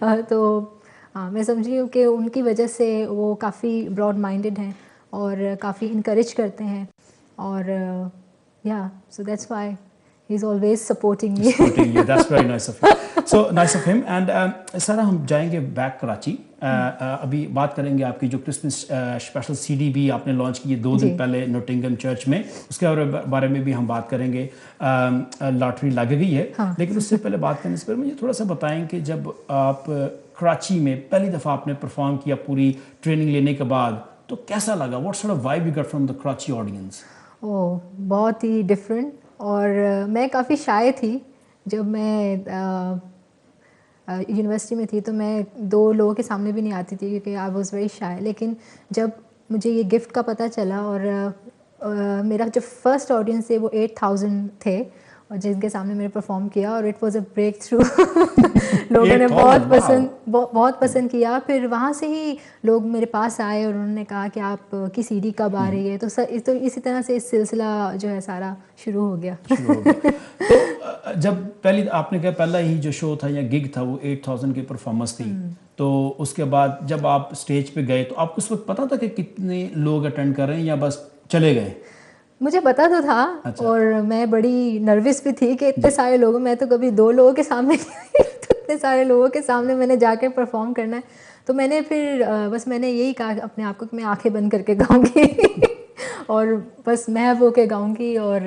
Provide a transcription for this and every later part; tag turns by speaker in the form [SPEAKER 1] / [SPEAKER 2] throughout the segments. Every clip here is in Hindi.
[SPEAKER 1] तो हाँ, मैं समझी हूँ कि उनकी वजह से वो काफ़ी ब्रॉड माइंडेड हैं और काफ़ी इनकरेज करते हैं और या so that's why he is always supporting me.
[SPEAKER 2] Supporting you, that's very nice of you. So nice of him. And सारा हम जाएंगे बैक कराची। अभी बात करेंगे आपकी जो क्रिसमस स्पेशल सीडी भी आपने लॉन्च की है 2 दिन पहले नोटिंगम चर्च में, उसके बारे में भी हम बात करेंगे। लॉटरी लग गई है, हाँ। लेकिन उससे पहले बात करने से पहले मुझे थोड़ा सा बताएं कि जब आप कराची में पहली दफ़ा आपने परफॉर्म किया पूरी ट्रेनिंग लेने के बाद, तो कैसा लगा? What sort of vibe you got from the Karachi audience?
[SPEAKER 1] Oh, बहुत ही डिफरेंट। और मैं काफ़ी शाय थी जब मैं यूनिवर्सिटी में थी, तो मैं 2 लोगों के सामने भी नहीं आती थी क्योंकि आई वाज वेरी शाय। लेकिन जब मुझे ये गिफ्ट का पता चला और मेरा जो फर्स्ट ऑडियंस है वो 8000 थे और जिनके सामने मैंने परफॉर्म किया और it was a breakthrough. लोगों ने बहुत पसंद किया। फिर वहाँ से ही लोग मेरे पास आए और उन्होंने कहा कि आप की सीडी कब आ रही है। तो इसी तरह से इस सिलसिला जो है सारा शुरू हो गया।
[SPEAKER 2] तो जब पहली आपने कहा पहला ही जो शो था या गिग था वो 8000 की परफॉर्मेंस थी, तो उसके बाद जब आप स्टेज पे गए तो आपको उस वक्त पता था कि कितने लोग अटेंड कर रहे हैं या बस चले गए?
[SPEAKER 1] मुझे पता तो था। अच्छा। और मैं बड़ी नर्वस भी थी कि इतने सारे लोगों, मैं तो कभी 2 लोगों के सामने तो इतने सारे लोगों के सामने मैंने जाकर परफॉर्म करना है। तो मैंने फिर बस मैंने यही कहा अपने आप को कि मैं आंखें बंद करके गाऊंगी और बस मैं वो के गाऊंगी। और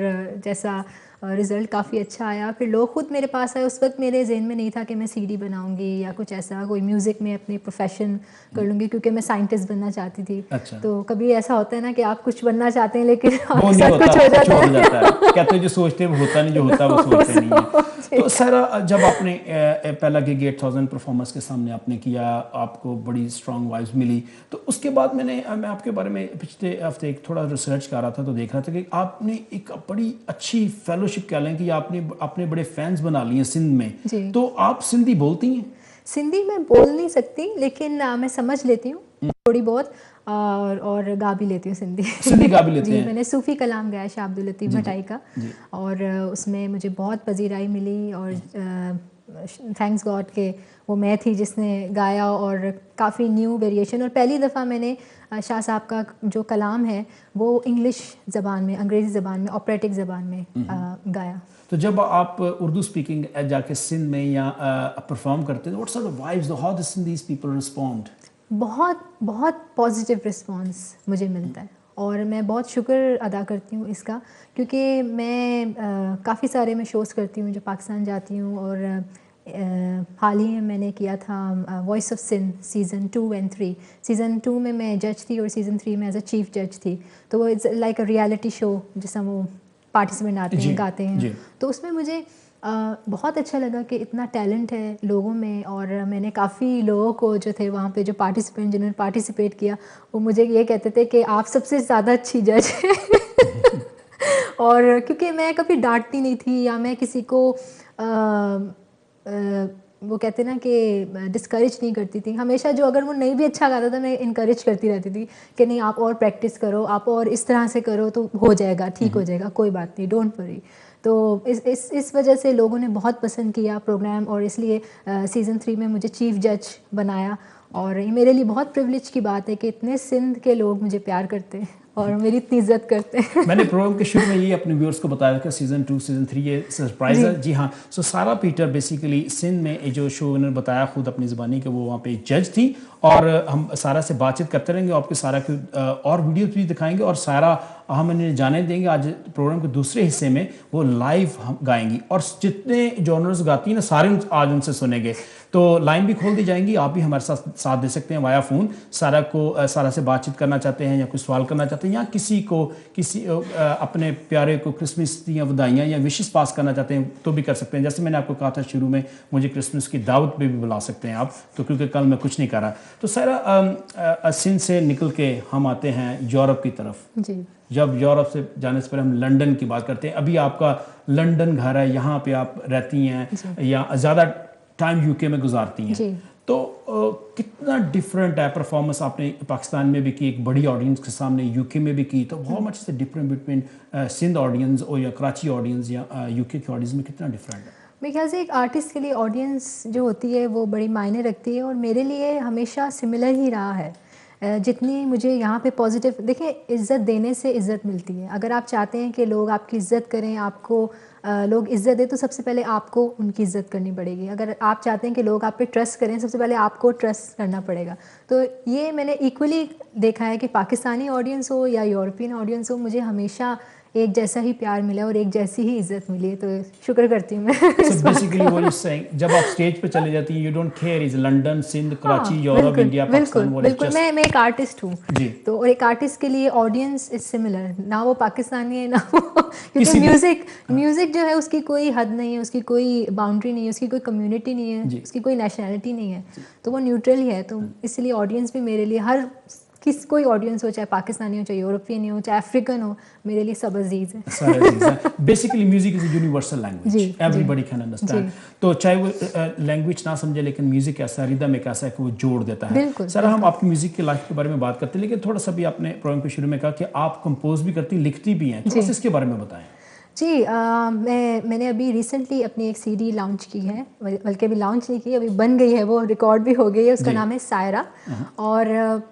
[SPEAKER 1] जैसा रिज़ल्ट काफ़ी अच्छा आया। फिर लोग खुद मेरे पास आए। उस वक्त मेरे ज़हन में नहीं था कि मैं सीडी बनाऊंगी या कुछ ऐसा कोई म्यूज़िक में अपनी प्रोफेशन कर लूँगी, क्योंकि मैं साइंटिस्ट बनना चाहती थी। अच्छा। तो कभी ऐसा होता है ना कि आप कुछ बनना चाहते हैं लेकिन आपके साथ कुछ हो जाता है।
[SPEAKER 2] कहते हैं जो सोचते हैं वो होता नहीं, जो होता है वो सोचते नहीं है। तो सारा जब आपने पहला गिग 8000 परफॉर्मेंस के सामने आपने किया, आपको बड़ी स्ट्रॉन्ग वाइब्स मिली, तो उसके बाद मैं आपके बारे में पिछले हफ्ते एक थोड़ा रिसर्च कर रहा था तो देख रहा था कि आपने एक बड़ी अच्छी फेलोशिप कह लें कि आपने बड़े फैंस बना लिए सिंध में। तो आप सिंधी बोलती हैं?
[SPEAKER 1] सिंधी मैं बोल नहीं सकती, लेकिन मैं समझ लेती हूँ थोड़ी बहुत और गा भी लेती हूँ सिंधी
[SPEAKER 2] गा भी लेती हैं?
[SPEAKER 1] मैंने सूफ़ी कलाम गाया शाह अब्दुल लतीफ़ भटाई का, और उसमें मुझे बहुत पजीराई मिली और थैंक्स गॉड के वो मैं थी जिसने गाया और काफ़ी न्यू वेरिएशन। और पहली दफ़ा मैंने शाह साहब का जो कलाम है वो इंग्लिश ज़बान में, अंग्रेज़ी ज़बान में, ऑपरेटिक ज़बान में गाया।
[SPEAKER 2] तो जब आप उर्दू स्पीकिंग जाके सिंध में या परफॉर्म करते हैं, what sort of vibes, how the Sindhis people respond?
[SPEAKER 1] बहुत पॉजिटिव रिस्पॉन्स मुझे मिलता है और मैं बहुत शुक्र अदा करती हूँ इसका, क्योंकि मैं काफ़ी सारे मैं शोज़ करती हूँ जो पाकिस्तान जाती हूँ। और हाल ही में मैंने किया था वॉइस ऑफ सिंध सीज़न 2 और 3। सीज़न 2 में मैं जज थी और सीज़न 3 में एज अ चीफ जज थी। तो वो it's like a reality show जिसमें वो पार्टिसिपेंट आते हैं, गाते हैं। तो उसमें मुझे बहुत अच्छा लगा कि इतना टैलेंट है लोगों में। और मैंने काफ़ी लोगों को जो थे वहाँ पे जो पार्टिसिपेंट जिन्होंने पार्टिसिपेट किया वो मुझे ये कहते थे कि आप सबसे ज़्यादा अच्छी जज हैं। और क्योंकि मैं कभी डांटती नहीं थी या मैं किसी को वो कहते ना कि डिस्करेज नहीं करती थी। हमेशा जो अगर वो नहीं भी अच्छा गाता था मैं इनकरेज करती रहती थी कि नहीं आप और प्रैक्टिस करो, आप और इस तरह से करो तो हो जाएगा, ठीक हो जाएगा, कोई बात नहीं, डोंट वरी। तो इस वजह से लोगों ने बहुत पसंद किया प्रोग्राम और इसलिए सीज़न 3 में मुझे चीफ जज बनाया। और ये मेरे लिए बहुत प्रिविलेज की बात है कि इतने सिंध के लोग मुझे प्यार करते हैं और मेरी इतनी इज्जत करते हैं।
[SPEAKER 2] मैंने प्रोग्राम के शुरू में ये अपने व्यूअर्स को बताया था सीज़न 2 सीज़न 3 ये सरप्राइज है। जी हाँ। सो सारा पीटर बेसिकली सिंध में जो शो उन्होंने बताया खुद अपनी ज़बानी कि वो वहाँ पे जज थी, और हम सारा से बातचीत करते रहेंगे, आपके सारा की और वीडियोस भी दिखाएंगे और सारा हम इन्हें जाने देंगे। आज प्रोग्राम के दूसरे हिस्से में वो लाइव हम गाएंगी और जितने जॉनर्स गाती हैं ना सारे आज उनसे सुनेंगे। तो लाइन भी खोल दी जाएंगी, आप भी हमारे साथ दे सकते हैं वाया फ़ोन। सारा से बातचीत करना चाहते हैं या कुछ सवाल करना चाहते हैं या किसी अपने प्यारे को क्रिसमस या बधाइयाँ या विशेस पास करना चाहते हैं तो भी कर सकते हैं। जैसे मैंने आपको कहा था शुरू में, मुझे क्रिसमस की दावत पे भी बुला सकते हैं आप, तो क्योंकि कल मैं कुछ नहीं कर रहा। तो सारा सिंध से निकल के हम आते हैं यूरोप की तरफ।
[SPEAKER 1] जी। जब
[SPEAKER 2] यूरोप से जाने से पहले हम लंदन की बात करते हैं। अभी आपका लंदन घर है, यहाँ पे आप रहती हैं या ज़्यादा टाइम यूके में गुजारती हैं, तो कितना डिफरेंट है परफॉर्मेंस? आपने पाकिस्तान में भी की, एक बड़ी ऑडियंस के सामने, यूके में भी की, तो how much is the difference between Sindh audience और या कराची ऑडियंस या यूके की ऑडियंस में कितना डिफरेंट है?
[SPEAKER 1] मेरे ख्याल से एक आर्टिस्ट के लिए ऑडियंस जो होती है वो बड़ी मायने रखती है, और मेरे लिए हमेशा सिमिलर ही रहा है। जितनी मुझे यहाँ पे पॉजिटिव, देखिए इज़्ज़त देने से इज़्ज़त मिलती है। अगर आप चाहते हैं कि लोग आपकी इज़्ज़त करें, आपको लोग इज़्ज़त दें, तो सबसे पहले आपको उनकी इज़्ज़त करनी पड़ेगी। अगर आप चाहते हैं कि लोग आप पे ट्रस्ट करें, सबसे पहले आपको ट्रस्ट करना पड़ेगा। तो ये मैंने इक्वली देखा है कि पाकिस्तानी ऑडियंस हो या यूरोपियन ऑडियंस हो, मुझे हमेशा एक जैसा ही प्यार मिला और एक जैसी ही इज़्ज़त मिली है, तो शुक्र करती हूँ मैं
[SPEAKER 2] सो
[SPEAKER 1] इस बात
[SPEAKER 2] बेसिकली
[SPEAKER 1] का।
[SPEAKER 2] व्हाट यू सेइंग, जब आप स्टेज पे चले जाती हैं, you don't care is London, Sindh, Karachi,
[SPEAKER 1] हाँ,
[SPEAKER 2] यूरोप,
[SPEAKER 1] बिल्कुल,
[SPEAKER 2] इंडिया,
[SPEAKER 1] बिल्कुल,
[SPEAKER 2] पाकिस्तान, व्हाट इज
[SPEAKER 1] बिल्कुल।
[SPEAKER 2] जस्ट
[SPEAKER 1] मैं एक आर्टिस्ट हूँ,
[SPEAKER 2] जी
[SPEAKER 1] तो और एक आर्टिस्ट के लिए ऑडियंस इज़ सिमिलर, ना वो पाकिस्तानी है ना वो क्योंकि
[SPEAKER 2] किसी भी
[SPEAKER 1] म्यूज़िक जो है उसकी कोई हद नहीं है, उसकी कोई बाउंड्री नहीं है, उसकी कोई कम्युनिटी नहीं है,
[SPEAKER 2] जी
[SPEAKER 1] उसकी कोई नेशनैलिटी नहीं है, तो वो न्यूट्रल ही है। तो इसलिए ऑडियंस भी मेरे लिए हर कोई ऑडियंस हो, चाहे पाकिस्तानी हो, चाहे यूरोपियन हो, चाहे अफ्रीकन हो, मेरे लिए सब अजीज़ है।
[SPEAKER 2] सारे चीज़ है। Basically music is a universal language,
[SPEAKER 1] जी, जी,
[SPEAKER 2] एवरीबॉडी कैन
[SPEAKER 1] जी।
[SPEAKER 2] अंडरस्टैंड। तो चाहे वो लैंग्वेज ना समझे, लेकिन म्यूजिक ऐसा, रिदम एक ऐसा है कि वो जोड़ देता है।
[SPEAKER 1] बिल्कुल,
[SPEAKER 2] सर, हम
[SPEAKER 1] बिल्कुल।
[SPEAKER 2] आपकी म्यूजिक की लाइफ के बारे में बात करते हैं, लेकिन थोड़ा सा भी आपने प्रोग्राम के शुरू में कहा कि आप कंपोज भी करती, लिखती भी हैं, थोड़ा
[SPEAKER 1] जी।
[SPEAKER 2] सा इसके बारे में बताएं।
[SPEAKER 1] जी, मैंने अभी रिसेंटली अपनी एक सीडी लॉन्च की है, बल्कि अभी लॉन्च नहीं की, अभी बन गई है, वो रिकॉर्ड भी हो गई है। उसका
[SPEAKER 2] जी
[SPEAKER 1] नाम है सायरा। और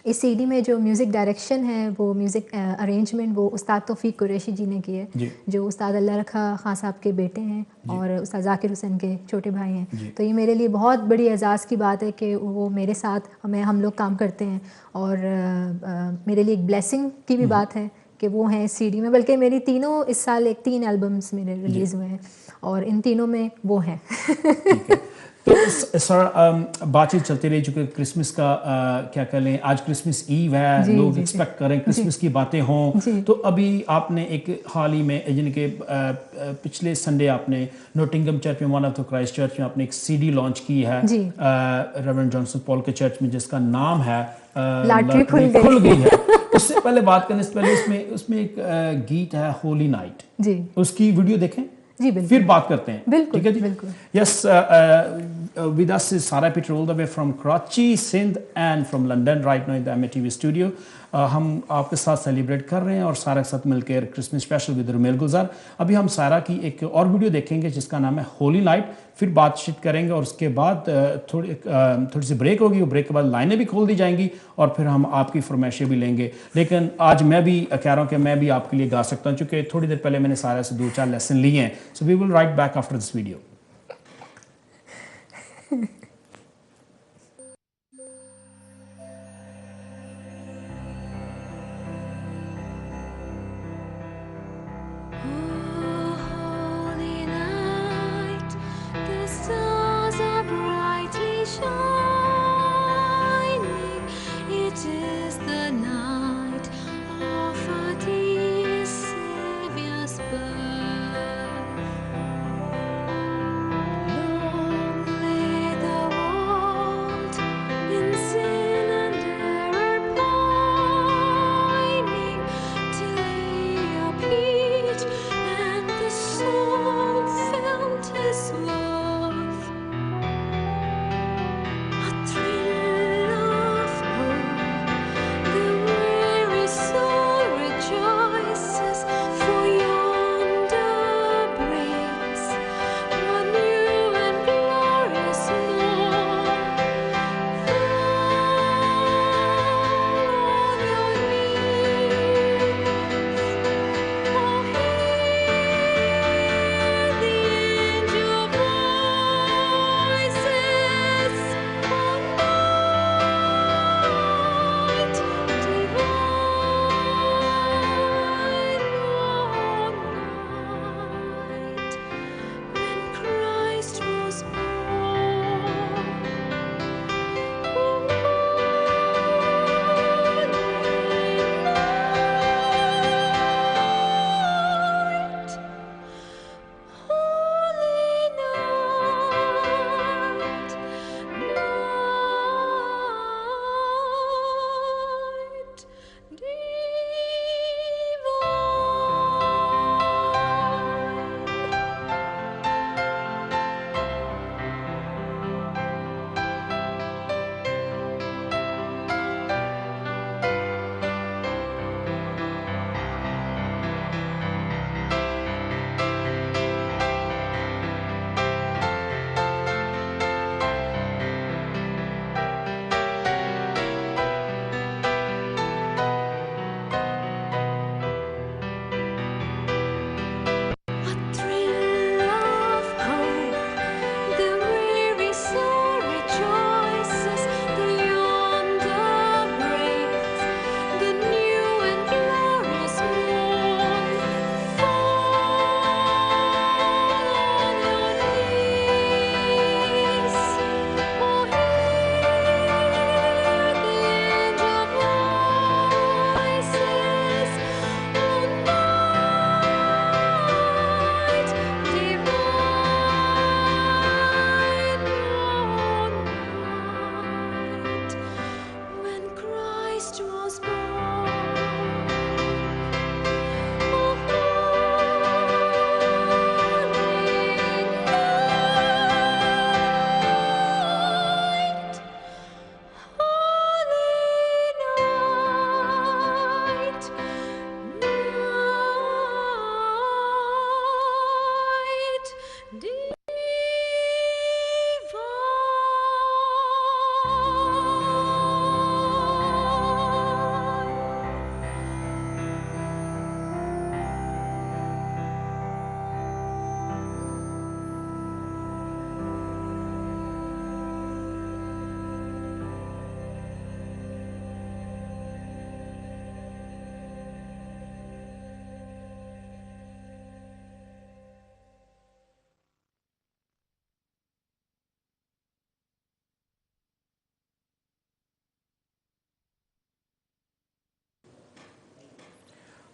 [SPEAKER 1] इस सीडी में जो म्यूज़िक डायरेक्शन है, वो म्यूज़िक अरेंजमेंट वो उस्ताद तौफीक कुरैशी जी ने की है,
[SPEAKER 2] जी
[SPEAKER 1] जो उस्ताद अल्लाह रखा खां साहब के बेटे हैं
[SPEAKER 2] जी
[SPEAKER 1] और उस्ताद ज़ाकिर हुसैन के छोटे भाई हैं।
[SPEAKER 2] जी
[SPEAKER 1] तो ये मेरे लिए बहुत बड़ी एज़ाज़ की बात है कि वो मेरे साथ हम लोग काम करते हैं, और मेरे लिए एक ब्लेसिंग की भी बात है कि वो हैं इस सीडी में। बल्कि मेरी तीनों इस साल 3 एल्बम्स मेरे
[SPEAKER 2] जी
[SPEAKER 1] रिलीज़ हुए हैं, और इन तीनों में वो हैं।
[SPEAKER 2] ठीक है। तो सर, बातचीत चलती रही, चूँकि क्रिसमस का क्या कह लें, आज क्रिसमस ईव है,
[SPEAKER 1] जी,
[SPEAKER 2] लोग
[SPEAKER 1] जी, जी।
[SPEAKER 2] एक्सपेक्ट करें
[SPEAKER 1] जी,
[SPEAKER 2] क्रिसमस की बातें हों।
[SPEAKER 1] जी।
[SPEAKER 2] तो अभी आपने एक हाल ही में, यानी कि पिछले संडे आपने नोटिंगम चर्च में, one of the Christ church में आपने एक सीडी लॉन्च की है,
[SPEAKER 1] जी।
[SPEAKER 2] रेवरेंड जॉनसन पॉल के चर्च में, जिसका नाम है
[SPEAKER 1] लॉटरी खुल
[SPEAKER 2] खुल
[SPEAKER 1] गई।
[SPEAKER 2] गई है। उससे पहले बात करने से पहले उसमें एक गीत है, होली नाइट,
[SPEAKER 1] जी,
[SPEAKER 2] उसकी वीडियो देखें,
[SPEAKER 1] जी, बिल्कुल।
[SPEAKER 2] फिर बात करते हैं।
[SPEAKER 1] बिल्कुल,
[SPEAKER 2] ठीक है जी।
[SPEAKER 1] बिल्कुल।
[SPEAKER 2] Yes, with us is Sarah Peter all the way from Karachi, Sindh and from London right now in the MATV studio. हम आपके साथ सेलिब्रेट कर रहे हैं और सारा के साथ मिलकर क्रिसमस स्पेशल विद रुमेल गुलजार। अभी हम सारा की एक और वीडियो देखेंगे जिसका नाम है होली नाइट, फिर बातचीत करेंगे और उसके बाद थोड़ी सी ब्रेक होगी, ब्रेक के बाद लाइनें भी खोल दी जाएंगी और फिर हम आपकी फरमाइशें भी लेंगे। लेकिन आज मैं भी कह रहा हूँ कि मैं भी आपके लिए गा सकता हूँ, क्योंकि थोड़ी देर पहले मैंने सारा से 2-4 लेसन लिए हैं। So we will right back after this video.
[SPEAKER 3] Holy night, the stars are brightly shining. It is the night of our dear Saviour's birth. Long lay the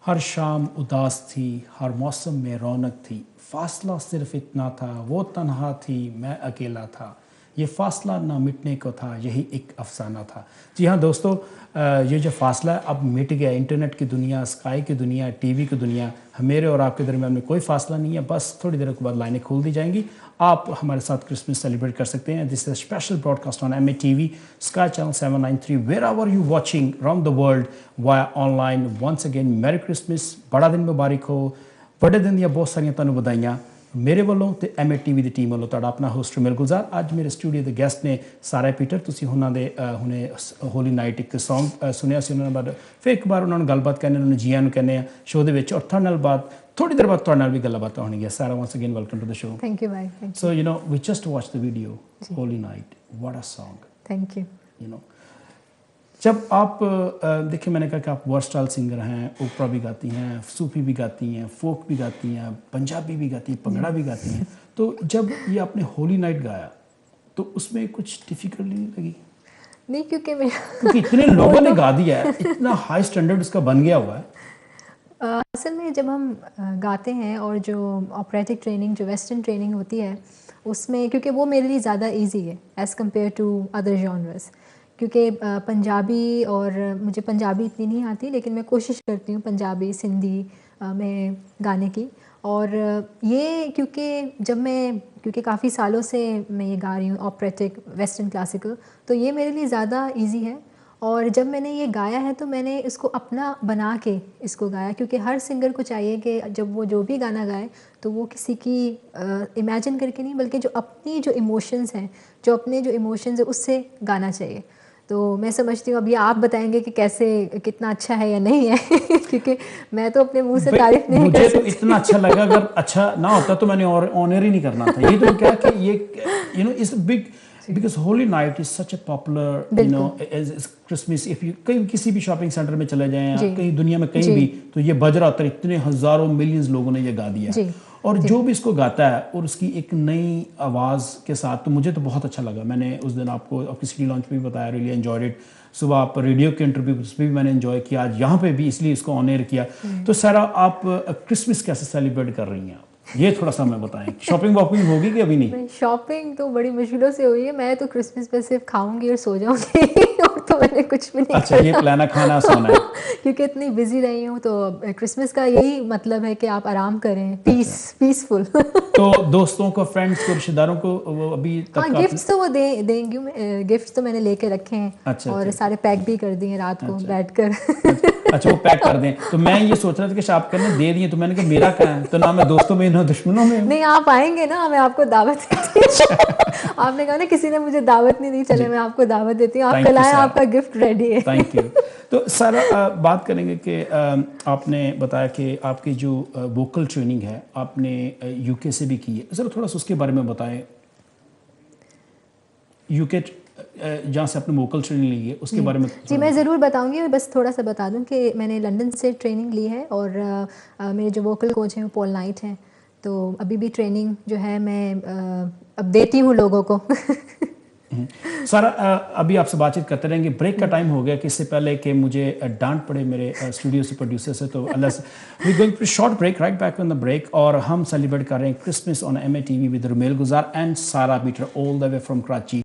[SPEAKER 2] हर शाम उदास थी, हर मौसम में रौनक थी, फासला सिर्फ इतना था, वो तन्हा थी, मैं अकेला था, ये फासला ना मिटने को था, यही एक अफसाना था। जी हाँ दोस्तों, ये जो फासला अब मिट गया। इंटरनेट की दुनिया, स्काई की दुनिया, टीवी की दुनिया, मेरे और आपके दरमियान में कोई फासला नहीं है। बस थोड़ी देर के बाद लाइनें खोल दी जाएंगी, आप हमारे साथ क्रिसमस सेलिब्रेट कर सकते हैं। This is special broadcast on MATV, sky channel 793, where our you watching around the world via online. Once again merry Christmas, बड़ा दिन मुबारक हो। बड़े दिन ਦੀਆਂ ਬਹੁਤ ਸਾਰੀਆਂ ਤੁਹਾਨੂੰ ਵਧਾਈਆਂ ਮੇਰੇ ਵੱਲੋਂ ਤੇ MATV ਦੀ ਟੀਮ ਵੱਲੋਂ। ਤੁਹਾਡਾ ਆਪਣਾ ਹੋਸਟ ਰਮੇਲ ਗੁਲਜ਼ਾਰ। ਅੱਜ ਮੇਰੇ ਸਟੂਡੀਓ ਦੇ ਗੈਸਟ ਨੇ ਸਾਰਾ ਪੀਟਰ। ਤੁਸੀਂ ਉਹਨਾਂ ਦੇ ਹੁਣੇ ਹੋਲੀ ਨਾਈਟ ਇੱਕ ਸੌਂਗ ਸੁਣਿਆ ਸੀ ਉਹਨਾਂ ਬਾਰੇ, ਫਿਰ ਇੱਕ ਵਾਰ ਉਹਨਾਂ ਨੂੰ ਗੱਲਬਾਤ ਕਰਨੇ, ਉਹਨਾਂ ਨੂੰ ਜੀਆਂ ਨੂੰ ਕਹਿੰਦੇ ਆ ਸ਼ੋਅ ਦੇ ਵਿੱਚ। ਔਰ ਤੁਹਾਡੇ ਨਾਲ ਬਾਅਦ ਥੋੜੀ ਦੇਰ ਬਾਅਦ ਤੁਹਾਡੇ ਨਾਲ ਵੀ ਗੱਲਬਾਤ ਹੋਣਗੀਆਂ। Sara once again welcome to the show.
[SPEAKER 1] Thank you भाई, thank
[SPEAKER 2] so you know we just watch the video holy night, what a song.
[SPEAKER 1] Thank you.
[SPEAKER 2] You know जब आप देखिए, मैंने कहा कि आप वर्सटाइल सिंगर हैं, ओपरा भी गाती हैं, सूफी भी गाती हैं, फोक भी गाती हैं, पंजाबी भी गाती हैं, भंगड़ा भी गाती हैं। तो जब ये आपने होली नाइट गाया तो उसमें कुछ डिफिकल्टी नहीं लगी?
[SPEAKER 1] नहीं, क्योंकि मेरा
[SPEAKER 2] क्योंकि इतने लोगों ने गा दिया है, इतना हाई स्टैंडर्ड उसका बन गया हुआ है।
[SPEAKER 1] असल में जब हम गाते हैं और जो ऑपरेटिक ट्रेनिंग, जो वेस्टर्न ट्रेनिंग होती है उसमें, क्योंकि वो मेरे लिए ज़्यादा इजी है as compare to other genres. क्योंकि पंजाबी, और मुझे पंजाबी इतनी नहीं आती, लेकिन मैं कोशिश करती हूँ पंजाबी, सिंधी में गाने की। और ये क्योंकि काफ़ी सालों से मैं ये गा रही हूँ ऑपरेटिक, वेस्टर्न क्लासिकल, तो ये मेरे लिए ज़्यादा इजी है। और जब मैंने ये गाया है तो मैंने इसको अपना बना के इसको गाया, क्योंकि हर सिंगर को चाहिए कि जब वो जो भी गाना गाए तो वो किसी की इमेजिन करके नहीं, बल्कि जो अपनी जो इमोशंस हैं, जो अपने जो इमोशंस है उससे गाना चाहिए। तो मैं समझती हूँ, अभी आप बताएंगे कि कैसे, कितना अच्छा है या नहीं है क्योंकि मैं तो अपने मुंह से तारीफ नहीं
[SPEAKER 2] मुझे
[SPEAKER 1] कर
[SPEAKER 2] तो
[SPEAKER 1] सकती।
[SPEAKER 2] इतना अच्छा लगा, अगर अच्छा ना होता तो मैंने और ऑनर ही नहीं करना था। ये तो क्या कि ये you know is big, because holy night is such a popular, you know as Christmas. If you कहीं किसी भी शॉपिंग सेंटर में चले जाएं या कहीं दुनिया में कहीं भी, तो ये बज रहा होता है। इतने हजारों मिलियंस लोगों ने ये गा दिया है, और जो भी इसको गाता है और उसकी एक नई आवाज़ के साथ, तो मुझे तो बहुत अच्छा लगा। मैंने उस दिन आपको आपकी सिटी लॉन्च पे भी बताया, रियली एंजॉयड इट। सुबह आप रेडियो के इंटरव्यू उस पर भी मैंने एंजॉय किया, आज यहाँ पे भी इसलिए इसको ऑन एयर किया। तो सारा आप क्रिसमस कैसे सेलिब्रेट कर रही हैं आप, ये थोड़ा सा हमें बताएं। शॉपिंग वॉपिंग होगी कि अभी नहीं?
[SPEAKER 1] शॉपिंग तो बड़ी मुश्किलों से हुई है। मैं तो क्रिसमस पे सिर्फ खाऊंगी और सो जाऊंगी और तो मैंने कुछ भी नहीं
[SPEAKER 2] अच्छा, ये प्लान है, खाना सोना है।
[SPEAKER 1] क्योंकि इतनी बिजी रही हूँ, तो क्रिसमस का यही मतलब है कि आप आराम करें, पीसफुल।
[SPEAKER 2] तो दोस्तों को, फ्रेंड्स को, रिश्तेदारों को वो अभी तक
[SPEAKER 1] हाँ, गिफ्ट्स तो वो देंगी। गिफ्ट्स तो मैंने लेके रखे हैं।
[SPEAKER 2] अच्छा,
[SPEAKER 1] और
[SPEAKER 2] अच्छा।
[SPEAKER 1] सारे पैक भी कर दिए रात को बैठकर।
[SPEAKER 2] अच्छा, वो पैक कर दें। तो मैं ये सोच रहा था कि आप करने दे दिए, तो मैंने कहा मेरा क्या है, तो ना मैं दोस्तों में ना दुश्मनों में।
[SPEAKER 1] नहीं, आप आएंगे ना, मैं आपको दावत देती हूँ। आपने कहा ना किसी ने मुझे दावत नहीं दी, चले मैं आपको दावत देती हूँ। आप कल आए, आपका गिफ्ट रेडी है।
[SPEAKER 2] Thank you. तो सारा बात करेंगे कि आपने बताया कि आपकी जो वोकल ट्रेनिंग है आपने UK से भी की है। ज़रा थोड़ा सा उसके बारे में बताएं। UK जहाँ से आपने वोकल ट्रेनिंग ली है उसके बारे में।
[SPEAKER 1] जी, मैं ज़रूर बताऊंगी। बस थोड़ा सा बता दूं कि मैंने लंदन से ट्रेनिंग ली है, और मेरे जो वोकल कोच हैं वो पॉल नाइट हैं। तो अभी भी ट्रेनिंग जो है मैं अब देती हूँ लोगों को।
[SPEAKER 2] सारा अभी आपसे बातचीत करते रहेंगे। ब्रेक का टाइम हो गया, कि इससे पहले कि मुझे डांट पड़े मेरे स्टूडियो से, प्रोड्यूसर से, तो we going to short break, right back on the break. और हम सेलिब्रेट कर रहे हैं Christmas on MATV with Rameel Gulzar and Sara Peter all the way from Karachi.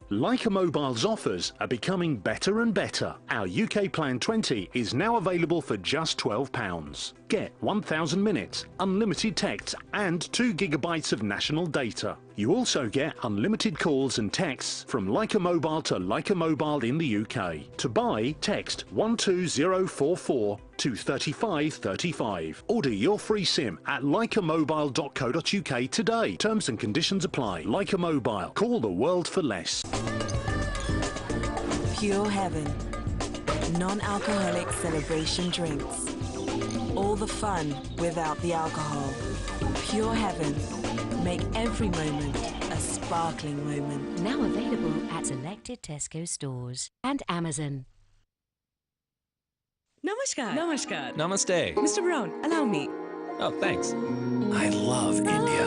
[SPEAKER 4] Leica Mobile's offers are becoming better and better. Our UK Plan 20 is now available for just £12. Get 1,000 minutes, unlimited texts and 2 gigabytes of national data. You also get unlimited calls and texts from Leica Mobile to Leica Mobile in the UK. To buy, text 12044 to 3535. Order your free SIM at leicamobile.co.uk today. Terms and conditions apply. Leica Mobile. Call the world for less.
[SPEAKER 5] Pure Heaven. Non-alcoholic celebration drinks. All the fun without the alcohol. Pure Heaven. Make every moment a sparkling moment.
[SPEAKER 6] Now available at selected Tesco stores and Amazon.
[SPEAKER 7] Namaskar. Namaskar.
[SPEAKER 8] Namaste.
[SPEAKER 7] Mr. Brown, allow me.
[SPEAKER 8] Oh, thanks. I love India.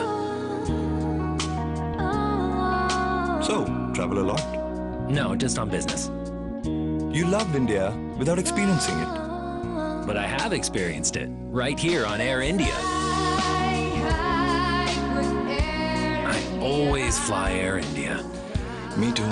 [SPEAKER 3] Oh,
[SPEAKER 9] So, travel a lot?
[SPEAKER 8] No, just on business. You love India without experiencing it.
[SPEAKER 9] But I have experienced it right here on Air India. I always fly Air India.
[SPEAKER 8] Me too.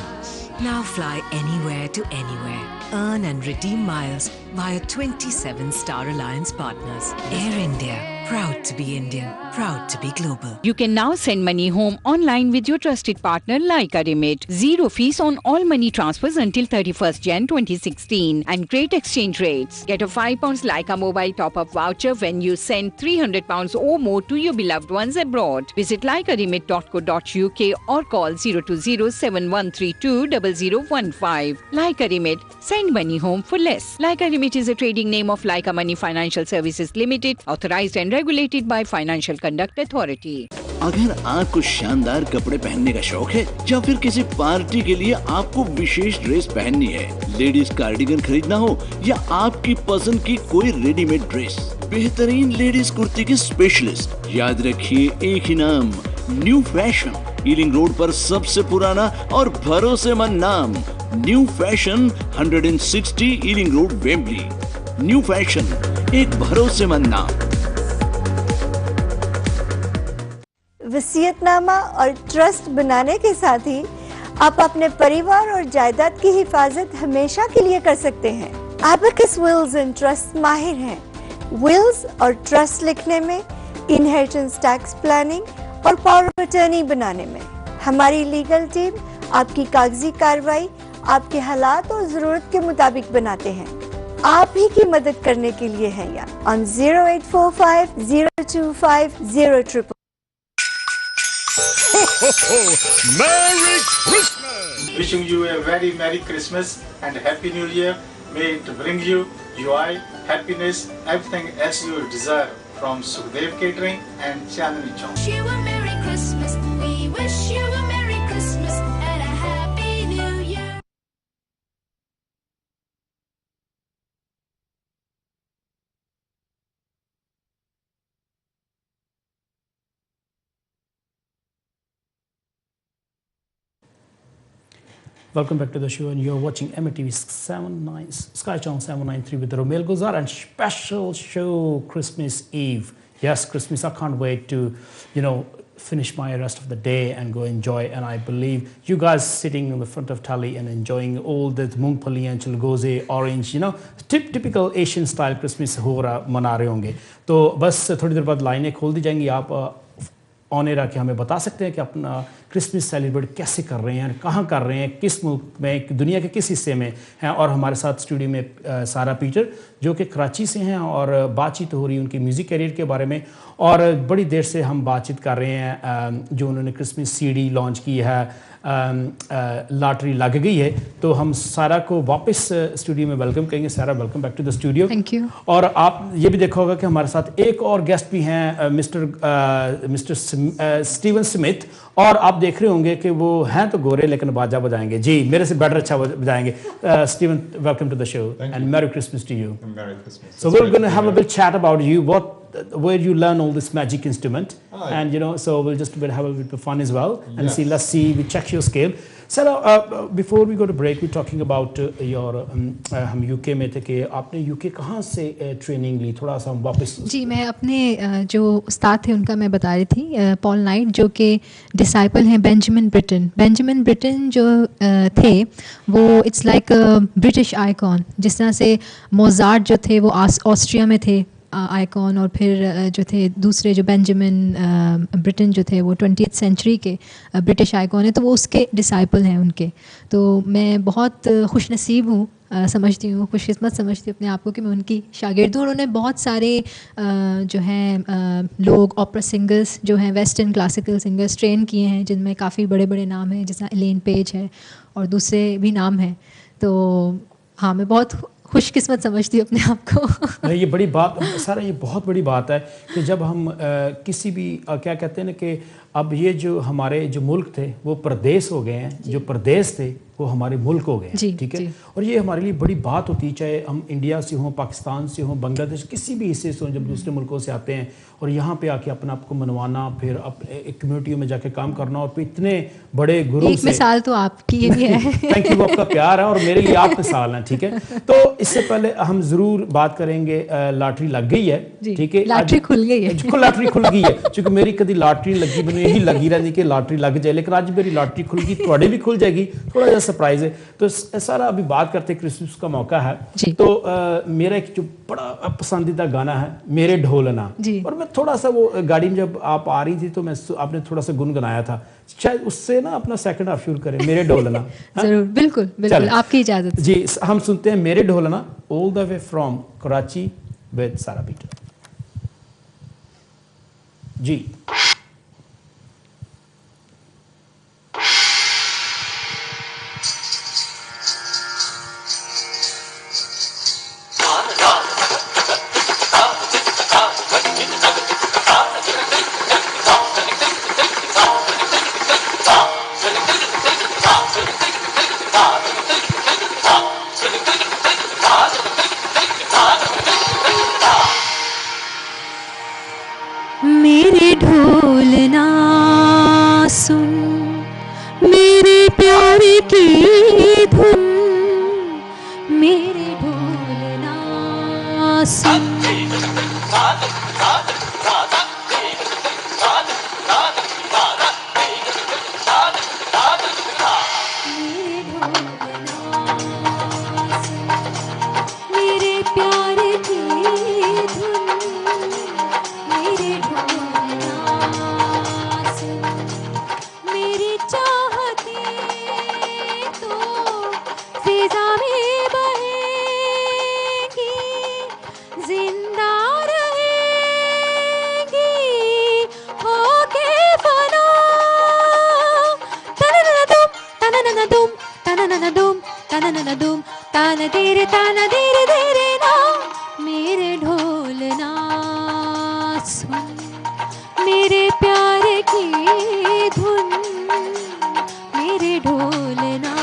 [SPEAKER 6] Now fly anywhere to anywhere. Earn and redeem miles via 27 Star Alliance partners. Air India, proud to be Indian, proud to be global.
[SPEAKER 10] You can now send money home online with your trusted partner Leica Remit. Zero fees on all money transfers until 31st Jan 2016 and great exchange rates. Get a £5 Leica mobile top-up voucher when you send £300 or more to your beloved ones abroad. Visit leicaremit.co.uk or call 020-7132-0015. Leica Remit, send money home for less. Leica Remit is a trading name of Leica Money Financial Services Limited, authorized and regulated by Financial Conduct Authority.
[SPEAKER 11] अगर आपको शानदार कपड़े पहनने का शौक है या फिर किसी पार्टी के लिए आपको विशेष ड्रेस पहननी है, लेडीज कार्डिगन खरीदना हो या आपकी पसंद की कोई रेडीमेड ड्रेस, बेहतरीन लेडीज कुर्ती के स्पेशलिस्ट, याद रखिए एक ही नाम, न्यू फैशन, ईलिंग रोड पर सबसे पुराना और भरोसेमंद नाम, new fashion, 160 ailing road, Wembley. New fashion, एक भरोसेमंद नाम।
[SPEAKER 12] वसीयतनामा और ट्रस्ट बनाने के साथ ही आप अपने परिवार और जायदाद की हिफाजत हमेशा के लिए कर सकते हैं। एबेकस विल्स एंड ट्रस्ट माहिर हैं। विल्स और ट्रस्ट लिखने में, इनहेरिटेंस टैक्स प्लानिंग और पावर ऑफ अटर्नी बनाने में। हमारी लीगल टीम आपकी कागजी कार्रवाई आपके हालात और जरूरत के मुताबिक बनाते हैं। आप ही की मदद करने के लिए है यहाँ on 0845 025 000।
[SPEAKER 13] Merry Christmas! Wishing you a very Merry Christmas and Happy New Year. May it bring you joy, happiness, everything else you desire from Sukhdev Catering and Chandni Chowk.
[SPEAKER 3] Wish you a Merry Christmas. We wish you a Merry Christmas and a Happy New Year.
[SPEAKER 2] Welcome back to the show, and you're watching MTV Sky Channel 793 with Romel Gulzar and special show Christmas Eve. Yes, Christmas. I can't wait to, finish my rest of the day and go enjoy. And I believe you guys sitting in the front of tally and enjoying all the mungpali and chilgoze, orange, typical Asian style Christmas हो रहा मना रहे होंगे. तो बस थोड़ी देर बाद लाइनें खोल दी जाएंगी. आप ऑन एयर आके हमें बता सकते हैं कि अपना क्रिसमस सेलिब्रेट कैसे कर रहे हैं, कहाँ कर रहे हैं, किस मुल्क में, दुनिया के किस हिस्से में हैं. और हमारे साथ स्टूडियो में सारा पीटर जो कि कराची से हैं और बातचीत हो रही है उनकी म्यूज़िक करियर के बारे में. और बड़ी देर से हम बातचीत कर रहे हैं जो उन्होंने क्रिसमस सीडी लॉन्च की है, लॉटरी लग गई है. तो हम सारा को वापस स्टूडियो में वेलकम करेंगे. Sara, welcome back to the studio.
[SPEAKER 1] Thank you.
[SPEAKER 2] और आप ये भी देखा होगा कि हमारे साथ एक और गेस्ट भी हैं, मिस्टर स्टीवन स्मिथ. और आप देख रहे होंगे कि वो हैं तो गोरे लेकिन बाजा बजाएंगे. जी, मेरे से बेटर अच्छा बजाएंगे. Steven, welcome to the show and merry Christmas to you.
[SPEAKER 14] Merry Christmas.
[SPEAKER 2] So we're going to have a bit chat about you, where you learn all this magic instrument, and so we'll just have a bit of fun as well, and let's see, we check your scale. Sarah, before we go to break, we're talking about your हम यूके में थे कि आपने यूके कहाँ से ट्रेनिंग ली, थोड़ा सा हम वापस.
[SPEAKER 1] जी, मैं अपने जो उस्ताद थे उनका मैं बता रही थी, पॉल नाइट, जो कि डिसाइपल हैं बेंजामिन ब्रिटन. बेंजामिन ब्रिटन जो थे वो इट्स लाइक ब्रिटिश आइकॉन. जिस तरह से मोजार्ट जो थे वो ऑस्ट्रिया में थे आइकॉन, और फिर जो थे दूसरे जो बेंजामिन ब्रिटन जो थे वो 20th सेंचुरी के ब्रिटिश आइकॉन है, तो वो उसके डिसाइपल हैं उनके. तो मैं बहुत खुश नसीब हूँ, समझती हूँ, खुशकिस्मत समझती हूँ अपने आप को कि मैं उनकी शागिर्द हूँ. उन्होंने बहुत सारे जो हैं लोग, ऑपरा सिंगर्स जो हैं, वेस्टर्न क्लासिकल सिंगर्स ट्रेन किए हैं, जिनमें काफ़ी बड़े बड़े नाम हैं, जैसा एलेन पेज है और दूसरे भी नाम हैं. तो हाँ, मैं बहुत खुशकिस्मत समझती हूँ अपने आप को।
[SPEAKER 2] नहीं, ये बड़ी बात सारा, ये बहुत बड़ी बात है कि जब हम किसी भी क्या कहते हैं ना कि अब ये जो हमारे जो मुल्क थे वो प्रदेश हो गए हैं, जो प्रदेश थे वो हमारे मुल्क हो गए हैं, ठीक है। और ये हमारे लिए बड़ी बात होती है, चाहे हम इंडिया से हों, पाकिस्तान से हों, बांग्लादेश, किसी भी हिस्से से हों, जब दूसरे मुल्कों से आते हैं और यहाँ पे आके अपने आप को मनवाना, फिर अपने कम्युनिटियों में जाके काम करना, और फिर इतने बड़े गुरु
[SPEAKER 1] एक मिसाल तो आपकी ये भी है।
[SPEAKER 2] थैंक यू, आपका प्यार है और मेरे लिए आप मिसाल हैं, ठीक है। तो इससे पहले हम ज़रूर बात करेंगे, लॉटरी लग गई है, ठीक है,
[SPEAKER 1] लॉटरी खुल गई है,
[SPEAKER 2] लॉटरी खुल गई है, क्योंकि मेरी कभी लॉटरी लगी, मैंने यही लगी रहती कि लॉटरी लग जाए, लेकिन आज मेरी लॉटरी खुल गई, थोड़ी भी खुल जाएगी, थोड़ा सा सरप्राइज है। तो सारा अभी बात करते हैं, क्रिसमस का मौका है, तो मेरा एक जो बड़ा पसंदीदा गाना है मेरे ढोलना, और मैं थोड़ा सा वो गाड़ी में जब आप आ रही थी तो मैं आपने थोड़ा सा गुनगुनाया था, शायद उससे ना अपना सेकंड हाफ शुरू करें, मेरे ढोलना।
[SPEAKER 1] जरूर, बिल्कुल बिल्कुल, आपकी इजाजत
[SPEAKER 2] जी। हम सुनते हैं मेरे ढोलना, all the way from Karachi with Sara Peter ji.
[SPEAKER 14] मेरे ढोलना सुन, मेरे प्यारे की धुन, मेरे ढोलना सुन। मेरे प्यारे की धुन, मेरे ढोलना सुन, मेरी चाहते तो फिजा में बहेंगी, जिंदा रहेंगी होके फना। तनननदुम तनननदुम तनननदुम ताना तेरे तेरे ना। मेरे ढोलना सुन, मेरे प्यारे की धुन, मेरे ढोलना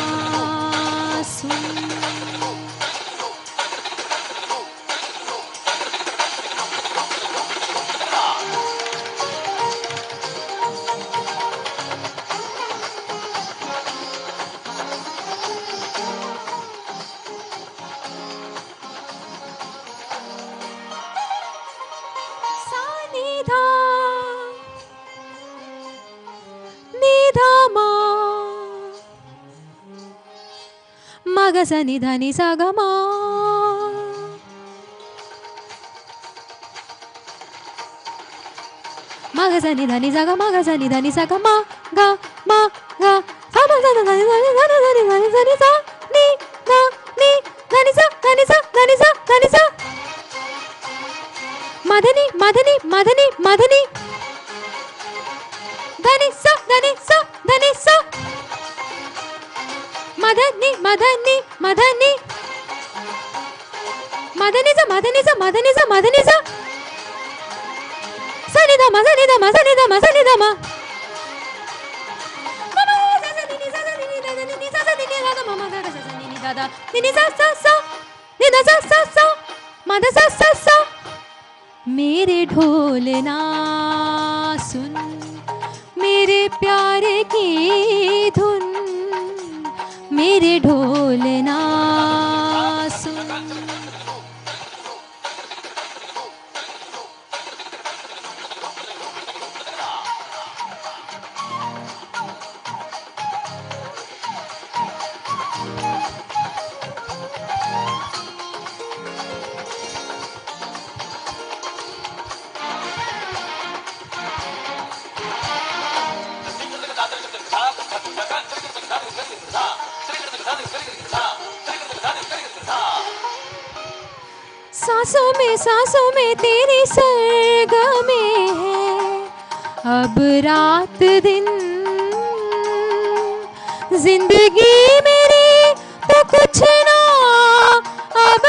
[SPEAKER 14] सुन। सा नि धा नि सा ग मा, मा ग सा नि धा नि सा ग, मा ग सा नि धा नि सा ग, मा ग मा ग सा मा सा धा नि धा नि धा नि धा नि धा नि धा नि सा नि धा नि धा नि सा धा नि सा धा नि सा धा नि सा। मधनी मधनी मधनी मधनी धनि सा धनि सा धनि सा। मधनी मधनी मधनी मधनी सा मधनी सा मधनी सा मधनी सा। सनि ध म सनि ध म सनि ध म सनि ध म। मेरे ढोलना सुन, मेरे प्यारे की धुन, मेरे ढोलना सुन। सांसों में तेरी सरगमें है, अब रात दिन जिंदगी मेरी तो कुछ ना अब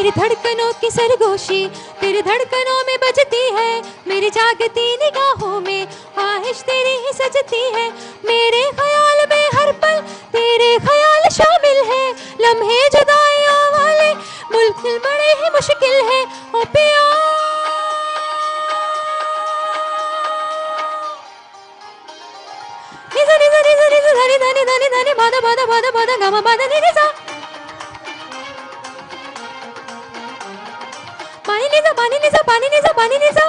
[SPEAKER 14] मेरी धड़कनों की सरगोशी तेरी धड़कनों में बजती है, मेरी जागती निगाहों में ख्वाहिश तेरी ही सजती है। मेरे ख्याल में हर पल तेरे ख्याल शामिल है, लम्हे जुदाइयों वाले मुश्किल बड़े ही मुश्किल है। ओ पिया निजा निजा निजा निजा धनी धनी धनी धनी बाधा बाधा बाधा बाधा गामा बाधा निजा पानी निजा पानी निजा पानी निजा पानी निजा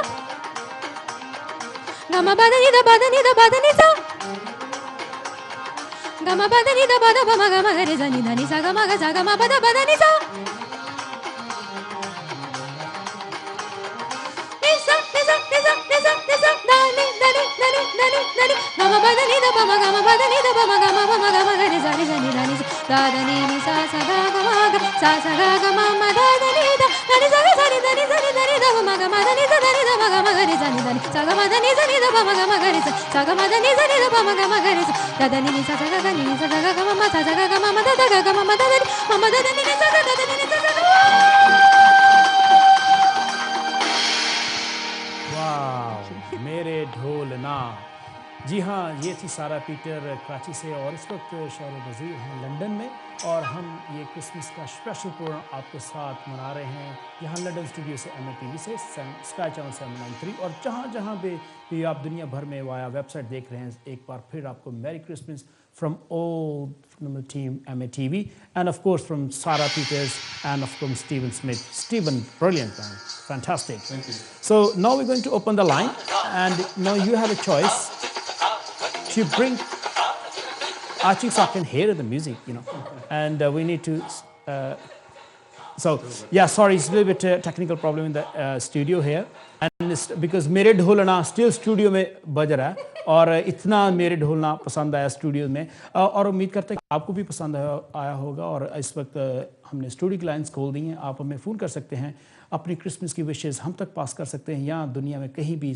[SPEAKER 14] गामा बाधा निजा बाधा निजा बाधा निजा गामा बाधा निजा बाधा बामा गामा गरे जा निधा निसा गामा गा जा गामा बाधा बाधा निजा निजा निजा निजा निजा निजा दानी दानी दानी दानी दानी गामा बाधा निजा बामा गामा बाधा निजा बामा गामा गरे जा निजा निधा निसा दादा नी निसा सा गा गामा गा सा गा गामा मा दादा निधा दानी सा गा सा दानी सा दानी दा बामा गामा दानी सा दानी दा बामा गरे जा निधा सा गामा दानी सा निधा बामा गामा गरे सा गामा दानी सा निधा बामा गामा गरे सा दादा नी निसा सा गा नी सा गा गामा मा सा गा गामा मा दादा गा गामा मा दादा मामा दादा नी निसा दादा नी निसा
[SPEAKER 2] वाह, मेरे ढोलना। जी हाँ, ये थी सारा पीटर कराची से और इस वक्त शाहरुख वजीर हैं लंदन में और हम ये क्रिसमस का स्पेशल प्रोग्राम आपके साथ मना रहे हैं यहाँ लंदन स्टूडियो से MATV से स्काई चैनल 793 और जहाँ भी आप दुनिया भर में वाया वेबसाइट देख रहे हैं। एक बार फिर आपको merry Christmas from all from the team MATV and of course from Sarah Peters and from Stephen Smith. Stephen, brilliant man, fantastic.
[SPEAKER 15] Thank you.
[SPEAKER 2] So now we're going to open the line and now you have a choice to bring, I think so I can hear the music, you know, and we need to, so yeah, sorry, it's a little bit technical problem in the studio here and it's because मेरे ढोलना still studio में बज रहा है और इतना मेरे ढोलना पसंद आया स्टूडियो में और उम्मीद करते हैं कि आपको भी पसंद आया होगा और इस वक्त हमने स्टूडियो की लाइन्स खोल दी हैं। आप हमें फ़ोन कर सकते हैं, अपनी क्रिसमस की विशेज़ हम तक पास कर सकते हैं या दुनिया में कहीं भी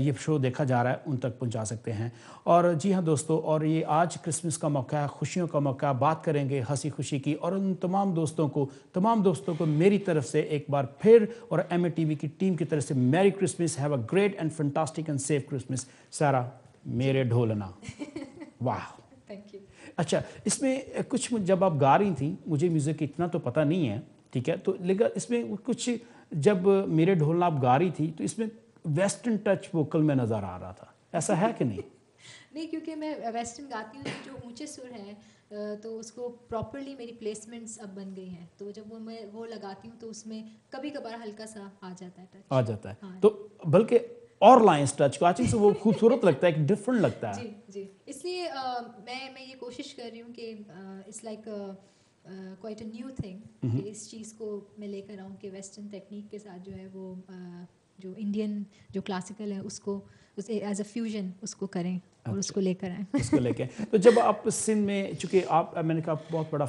[SPEAKER 2] ये शो देखा जा रहा है उन तक पहुंचा सकते हैं। और जी हाँ दोस्तों, और ये आज क्रिसमस का मौका है, खुशियों का मौका, बात करेंगे हंसी खुशी की और उन तमाम दोस्तों को मेरी तरफ से एक बार फिर और MATV की टीम की तरफ से merry Christmas, have a great and fantastic and safe Christmas. सारा मेरे ढोलना, वाह,
[SPEAKER 1] थैंक यू।
[SPEAKER 2] अच्छा, इसमें कुछ जब आप गा रही थी, मुझे म्यूज़िक इतना तो पता नहीं है, ठीक है, तो लेकिन इसमें कुछ जब मेरे ढोलना आप गा रही थी तो इसमें वेस्टर्न टच वोकल में नज़र आ रहा था, ऐसा है कि नहीं?
[SPEAKER 1] नहीं, क्योंकि मैं वेस्टर्न गाती हूँ, जो ऊंचे सुर हैं तो उसको प्रॉपरली मेरी प्लेसमेंट्स अब बन गई हैं, तो जब मैं वो लगाती हूँ तो उसमें कभी कभार हल्का सा आ जाता है टच,
[SPEAKER 2] आ जाता है।
[SPEAKER 1] हाँ।
[SPEAKER 2] तो बल्कि और लाइंस टच काचिंग से वो खूबसूरत लगता है, एक डिफरेंट लगता है।
[SPEAKER 1] जी जी, इसलिए मैं ये कोशिश कर रही हूँ कि it's like quite a new thing कि इस चीज़ को मैं लेकर आऊँ कि वेस्टर्न टेक्निक के साथ जो है वो जो इंडियन जो क्लासिकल है उसको उसे एज अ फ्यूजन उसको करें और उसको लेकर आए
[SPEAKER 2] उसको लेके। तो जब आप सिंध में, चूँकि आप मैंने कहा बहुत बड़ा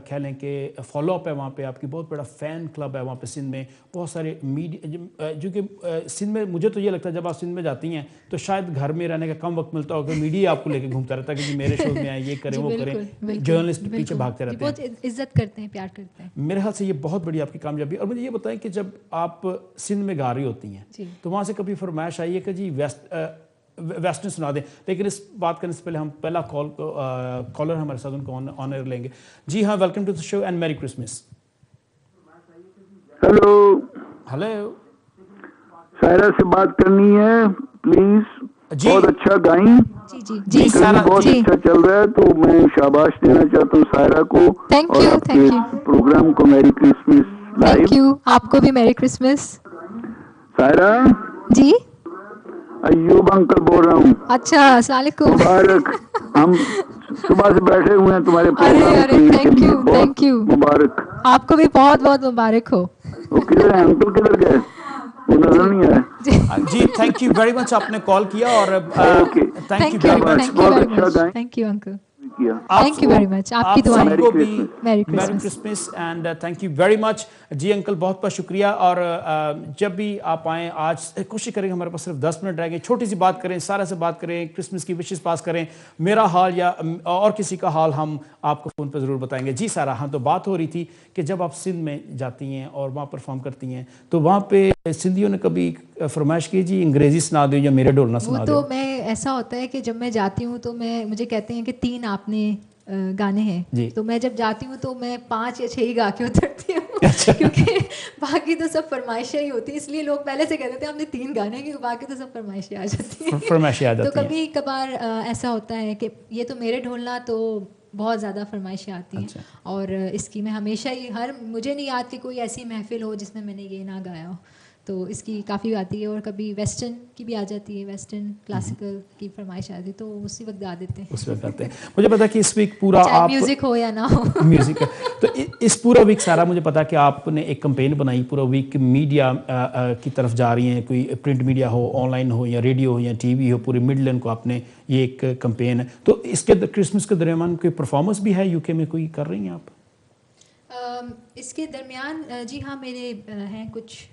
[SPEAKER 2] कह लें कि फॉलोअप है वहाँ पे, आपकी बहुत बड़ा फ़ैन क्लब है वहाँ पे सिंध में, बहुत सारे मीडिया, जो कि सिंध में मुझे तो ये लगता है जब आप सिंध में जाती हैं तो शायद घर में रहने का कम वक्त मिलता होगा, मीडिया आपको लेके घूमता रहता है कि मेरे शो में आए, ये करें वो करें, जर्नलिस्ट पीछे भागते रहते हैं,
[SPEAKER 1] बहुत इज्जत करते हैं, प्यार करते हैं।
[SPEAKER 2] मेरे ख्याल से ये बहुत बड़ी आपकी कामयाबी। और मुझे ये बताएं कि जब आप सिंध में गा रही होती हैं तो वहाँ से कभी फरमाइश आई है कि जी वेस्टर्न सुना दें, लेकिन इस बात करने से पहले हम पहला कॉलर हमारे साथ उनको ऑन एयर लेंगे। जी हाँ, welcome to the show and merry Christmas.
[SPEAKER 16] Hello
[SPEAKER 2] hello,
[SPEAKER 16] Saira से बात करनी है प्लीज। बहुत अच्छा गाई
[SPEAKER 1] जी
[SPEAKER 16] सायरा, बहुत अच्छा चल रहा है, तो मैं शाबाश देना चाहता हूँ सायरा को।
[SPEAKER 1] थैंक
[SPEAKER 16] और
[SPEAKER 1] यू,
[SPEAKER 16] आपके प्रोग्राम को merry Christmas live.
[SPEAKER 1] Thank you, आपको भी मैरी क्रिसमस।
[SPEAKER 16] सायरा
[SPEAKER 1] जी,
[SPEAKER 16] अय्यूब अंकल बोल रहा हूँ।
[SPEAKER 1] अच्छा, अस्सलाम वालेकुम।
[SPEAKER 16] मुबारक, हम सुबह से बैठे हुए हैं तुम्हारे प्रोग्राम।
[SPEAKER 1] थैंक यू
[SPEAKER 16] मुबारक,
[SPEAKER 1] आपको भी बहुत बहुत मुबारक हो।
[SPEAKER 16] वो किधर है अंकल, किधर गए, वो नजर नहीं आया।
[SPEAKER 2] जी थैंक यू वेरी मच, आपने कॉल किया और
[SPEAKER 16] थैंक यू वेरी मच, बहुत अच्छा गाएं।
[SPEAKER 1] Thank you uncle.
[SPEAKER 16] शुक्रिया।
[SPEAKER 1] थैंक यू वेरी मच, आपकी दुआएं।
[SPEAKER 2] सबको भी
[SPEAKER 1] merry
[SPEAKER 2] merry Christmas and thank you very much. जी अंकल बहुत बहुत शुक्रिया। और जब भी आप आएँ, आज कोशिश करेंगे, हमारे पास सिर्फ 10 मिनट रह गए, छोटी सी बात करें, सारा से बात करें, क्रिसमस की विशेष पास करें, मेरा हाल या और किसी का हाल हम आपको फ़ोन पर ज़रूर बताएंगे। जी सारा, हाँ तो बात हो रही थी कि जब आप सिंध में जाती हैं और वहाँ परफॉर्म करती हैं तो वहाँ पे सिंधियों ने कभी फरमाइश की जी अंग्रेज़ी सुना दो या मेरे ढोलना सुना दो?
[SPEAKER 1] वो तो मैं, ऐसा होता है कि जब मैं जाती हूँ तो मुझे कहते हैं कि 3 आपने गाने हैं, तो मैं जब जाती हूँ तो मैं 5 या 6 ही गा के उतरती हूँ। अच्छा। क्योंकि बाकी तो सब फरमाइशें ही होती हैं, इसलिए लोग पहले से कहते थे हमने 3 गाने हैं, क्योंकि बाकी तो सब फरमाइशें आ जाती हैं।
[SPEAKER 2] फरमाइशें आ जाती
[SPEAKER 1] तो कभी कभार ऐसा होता है कि ये तो मेरे ढोलना तो बहुत ज़्यादा फरमाइशें आती हैं। अच्छा। और इसकी मैं हमेशा ही मुझे नहीं याद कि कोई ऐसी महफिल हो जिसमें मैंने ये ना गाया हो, तो इसकी काफ़ी आती है। और कभी वेस्टर्न की भी आ जाती है, वेस्टर्न क्लासिकल की फरमाइश आती है, तो उसी वक्त गा देते हैं।
[SPEAKER 2] उस वक्त गाते हैं। मुझे पता कि इस वीक पूरा आप
[SPEAKER 1] म्यूजिक हो या ना हो
[SPEAKER 2] म्यूजिक है। तो इस पूरा वीक सारा मुझे पता कि आपने एक कैंपेन बनाई, पूरा वीक मीडिया की तरफ जा रही हैं, कोई प्रिंट मीडिया हो, ऑनलाइन हो या रेडियो हो या टीवी हो, पूरे मिडलैंड को आपने ये एक कैंपेन है। तो इसके क्रिसमस के दरमियान कोई परफॉर्मेंस भी है यूके में, कोई कर रही हैं आप?
[SPEAKER 1] इसके दरमियान जी हाँ, मेरे हैं कुछ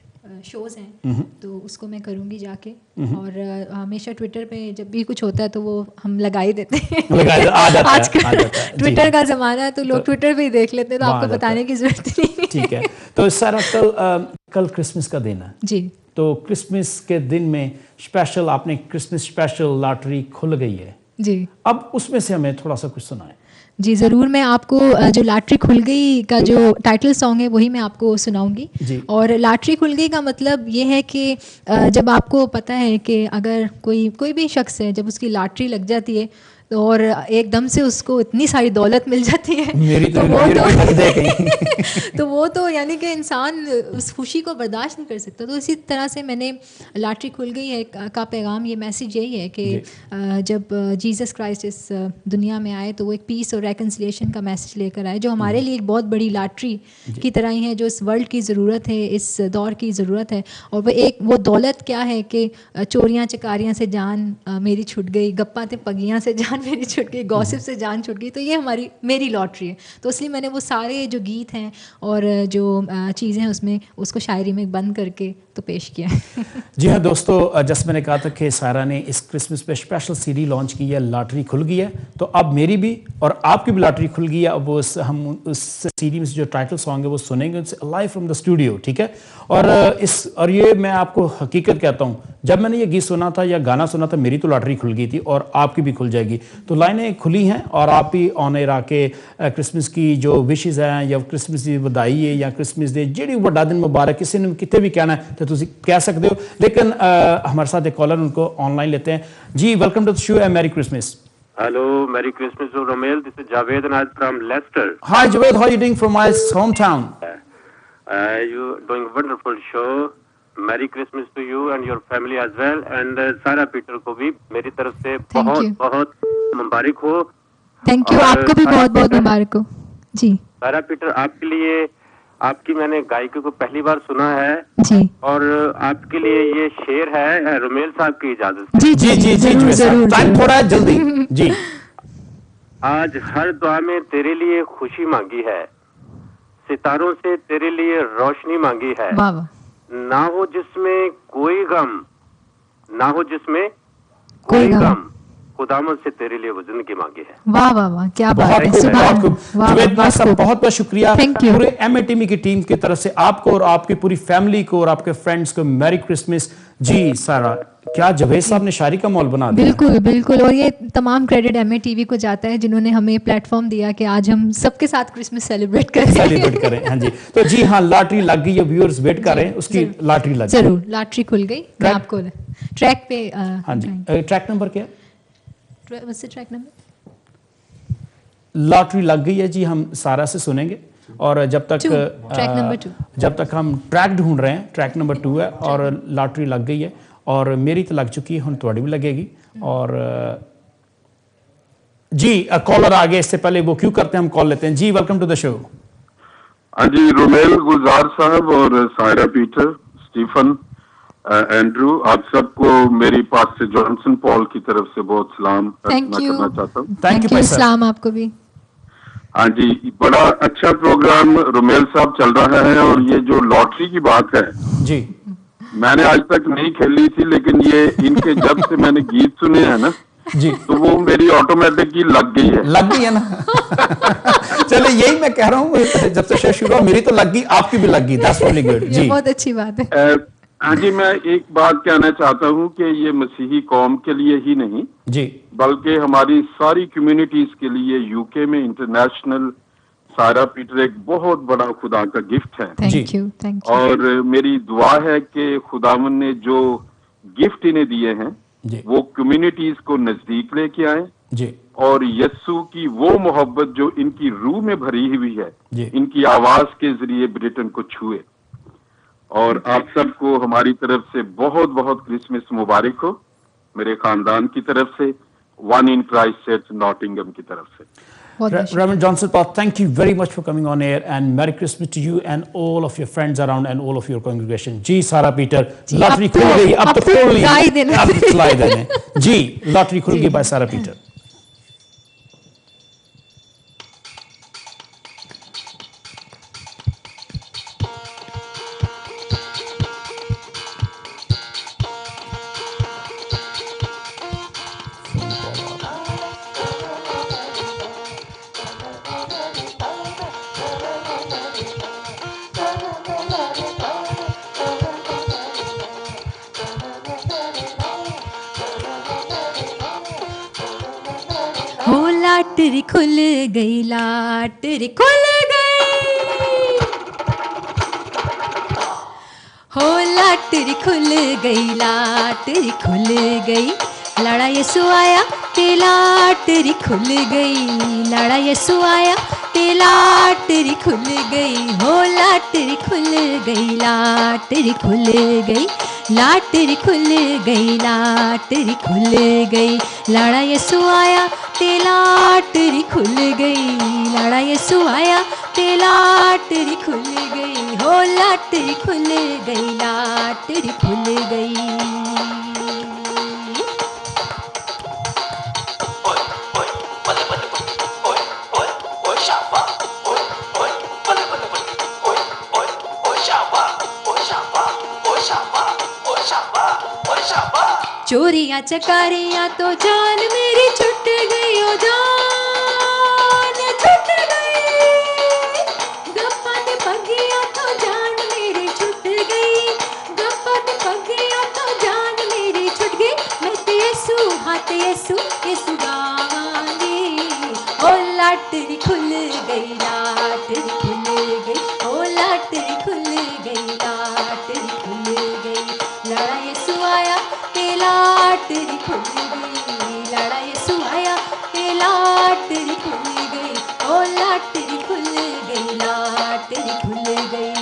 [SPEAKER 1] शोज़ हैं, तो उसको मैं करूँगी जाके। और हमेशा ट्विटर पे जब भी कुछ होता है तो वो हम लगा ही देते हैं। आजकल ट्विटर का ज़माना है तो लोग ट्विटर पे ही देख लेते हैं, तो आपको बताने की ज़रूरत नहीं।
[SPEAKER 2] ठीक है। तो सारा कल क्रिसमस का दिन है
[SPEAKER 1] जी,
[SPEAKER 2] तो क्रिसमस के दिन में स्पेशल आपने क्रिसमस स्पेशल लॉटरी खुल गई है
[SPEAKER 1] जी,
[SPEAKER 2] अब उसमें से हमें थोड़ा सा कुछ सुनाएं।
[SPEAKER 1] जी ज़रूर, मैं आपको जो लॉटरी खुल गई का जो टाइटल सॉन्ग है वही मैं आपको सुनाऊंगी। और लॉटरी खुल गई का मतलब ये है कि जब आपको पता है कि अगर कोई भी शख्स है, जब उसकी लॉटरी लग जाती है तो और एकदम से उसको इतनी सारी दौलत मिल जाती है, तो वो तो यानी कि इंसान उस खुशी को बर्दाश्त नहीं कर सकता। तो इसी तरह से मैंने लॉटरी खुल गई है का पैगाम, ये मैसेज यही है कि जब जीसस क्राइस्ट इस दुनिया में आए तो वो एक पीस और रेकन्सिलिएशन का मैसेज लेकर आए, जो हमारे लिए एक बहुत बड़ी लॉटरी की तरह ही है, जो इस वर्ल्ड की ज़रूरत है, इस दौर की ज़रूरत है। और वो दौलत क्या है कि चोरियाँ चकारियाँ से जान मेरी छूट गई, गप्पा ते पगियाँ से जान मेरी छूट गई, गॉसिप से जान छूट गई, तो ये मेरी लॉटरी है। तो इसलिए मैंने वो सारे जो गीत हैं और जो चीज़ें हैं उसमें उसको शायरी में बंद करके तो पेश किया है।
[SPEAKER 2] जी हाँ दोस्तों, जैसे मैंने कहा था कि सारा ने इस क्रिसमस पे स्पेशल सीडी लॉन्च की है, लॉटरी खुल गई है, तो अब मेरी भी और आपकी भी लॉटरी खुल गई है। अब हम उस सीडी में से जो टाइटल सॉन्ग है वो सुनेंगे लाइव फ्रॉम द स्टूडियो, ठीक है। और ये मैं आपको हकीकत कहता हूँ, जब मैंने ये गीत सुना था या गाना सुना था, मेरी तो लॉटरी खुल गई थी और आपकी भी खुल जाएगी। तो लाइनें खुली हैं और आप भी ऑन एयर आके क्रिसमस की जो विशेज़ हैं या क्रिसमस की बधाई है या क्रिसमस डे जेडी बड़ा दिन मुबारक किसी ने कितने भी कहना है तो तुम कह सकते हो। लेकिन हमारे साथ एक कॉलर, उनको ऑनलाइन लेते हैं। जी welcome to the show and merry Christmas.
[SPEAKER 15] Hello, Merry Christmas to Romel. This is Javed and I'm from Leicester.
[SPEAKER 2] Hi Javed, how are you doing from my hometown?
[SPEAKER 15] You're doing a wonderful show. Merry Christmas to you and your family as well. And Sarah Peter को भी मेरी तरफ से बहुत बहुत मुबारक हो।
[SPEAKER 1] थैंक यू, आपको भी बहुत बहुत मुबारक हो। जी
[SPEAKER 15] सारा पीटर, आपके लिए, आपकी मैंने गायकी को पहली बार सुना है
[SPEAKER 1] जी,
[SPEAKER 15] और आपके लिए ये शेर है रोमेल साहब की इजाजत
[SPEAKER 1] से। जी जी जी जरूर,
[SPEAKER 2] टाइम थोड़ा जल्दी जी।
[SPEAKER 15] आज हर दुआ में तेरे लिए खुशी मांगी है, सितारों से तेरे लिए रोशनी मांगी है, ना हो जिसमें कोई गम, ना हो जिसमें कोई गम, खुदामद से तेरे लिए वो जिंदगी मांगी है।
[SPEAKER 1] वाह वाह वाह, क्या बात है।
[SPEAKER 2] बहुत बहुत शुक्रिया पूरे एमएटीवी की टीम की तरफ से आपको और आपकी पूरी फैमिली को और आपके फ्रेंड्स को मैरी क्रिसमस। जी सारा, क्या जावेद साहब ने शायरी का माहौल बना दिया।
[SPEAKER 1] बिल्कुल बिल्कुल, और ये तमाम क्रेडिट एमएटीवी को जाता है जिन्होंने हमें प्लेटफॉर्म दिया कि आज हम सबके साथ क्रिसमस सेलिब्रेट करें।
[SPEAKER 2] हाँ जी, तो जी हाँ, लॉटरी लग गई है, व्यूअर्स वेट कर रहे हैं, उसकी लॉटरी लग गई।
[SPEAKER 1] जरूर, लॉटरी खुल गई। मैं आपको ट्रैक पे,
[SPEAKER 2] हाँ जी, ट्रैक नंबर क्या है?
[SPEAKER 1] ट्रैक नंबर,
[SPEAKER 2] लॉटरी लग गई है जी, हम सारा से सुनेंगे। और जब तक
[SPEAKER 1] ट्रैक नंबर 2,
[SPEAKER 2] जब तक हम ट्रैक ढूंढ रहे हैं, ट्रैक नंबर 2 है और लॉटरी लग गई है और मेरी तो लग चुकी है, हम थोड़ी भी लगेगी। और जी कॉलर आ गए, इससे पहले वो क्यों करते हैं, हम कॉल लेते हैं। जी वेलकम टू द शो।
[SPEAKER 16] हाँ जी, रोमेल गुलजार साहब और सायरा पीटर, स्टीफन,
[SPEAKER 17] एंड्रू, आप सबको मेरी पास से जॉनसन पॉल की तरफ से बहुत सलाम
[SPEAKER 1] थैंक यू,
[SPEAKER 17] करना चाहता हूँ।
[SPEAKER 1] थैंक यू, सलाम आपको भी।
[SPEAKER 17] हाँ जी, बड़ा अच्छा प्रोग्राम रोमेल साहब चल रहा है। और ये जो लॉटरी की बात है
[SPEAKER 2] जी,
[SPEAKER 17] मैंने आज तक नहीं खेली थी, लेकिन ये इनके जब से मैंने गीत सुने हैं ना
[SPEAKER 2] जी,
[SPEAKER 17] तो वो मेरी ऑटोमेटिक ही लग गई है
[SPEAKER 2] ना। चलो यही मैं कह रहा हूँ, जब से शो शुरू हुआ मेरी तो लग गई, आपकी भी लग गई। दैट्स रियली गुड जी,
[SPEAKER 1] बहुत अच्छी बात है।
[SPEAKER 17] हाँ जी, मैं एक बात कहना चाहता हूँ कि ये मसीही कौम के लिए ही नहीं
[SPEAKER 2] जी,
[SPEAKER 17] बल्कि हमारी सारी कम्युनिटीज के लिए यूके में इंटरनेशनल सारा पीटर एक बहुत बड़ा खुदा का गिफ्ट है।
[SPEAKER 1] Thank you, thank you.
[SPEAKER 17] और मेरी दुआ है कि खुदावन ने जो गिफ्ट इन्हें दिए हैं वो कम्युनिटीज को नजदीक लेके आए
[SPEAKER 2] जी,
[SPEAKER 17] और यस्सु की वो मोहब्बत जो इनकी रूह में भरी हुई है
[SPEAKER 2] जी,
[SPEAKER 17] इनकी आवाज के जरिए ब्रिटेन को छुए। और आप सबको हमारी तरफ से बहुत बहुत क्रिसमस मुबारक हो, मेरे खानदान की तरफ से, one in Christ church Nottingham की तरफ से।
[SPEAKER 2] Reverend Johnson Paul, thank you very much for coming on air, and Merry Christmas to you and all of your friends around and all of your congregation. जी सारा पीटर, लॉटरी खुल गई, अब तो खोल ली, अब खिलाई देने। जी, लॉटरी खुल गई बाय सारा पीटर।
[SPEAKER 14] लाटरी खुल गई, लाटरी खुल गई, हो लाटरी खुल गई, लाटरी खुल गई, लड़ा यसु आया ते लाटरी खुल गई, लड़ा यसु आया ते लाटरी खुल गई, हो लाटरी खुल गई, लाटरी खुल गई, लाटरी खुल गई, लाटरी खुल गई, लड़ा यसु आया ते लाटरी खुल गई, लड़ा यसु आया ते लाटरी खुल गई, हो लाटरी खुल गई, लाटरी खुल गई। चोरियां चकारियां तो जान मेरी छुट गई, ओ जान छुट गई, गप्पा ते पगिया तो जान मेरी छुट गई, गप्पा ते पगिया तो जान मेरी छुट गई, मैं ते यसु हाथ यसु यसु गावांगी, ओ लाटरी खुल गई, लाटरी खुल गई, ओ लाटरी खुल गई, लाटरी खुल गई, लड़ा यसु आया लाटरी खुल गई, लड़ा यसु आया ते लाटरी खुल गई, ओ लाटरी खुल गई, लाटरी खुल गई।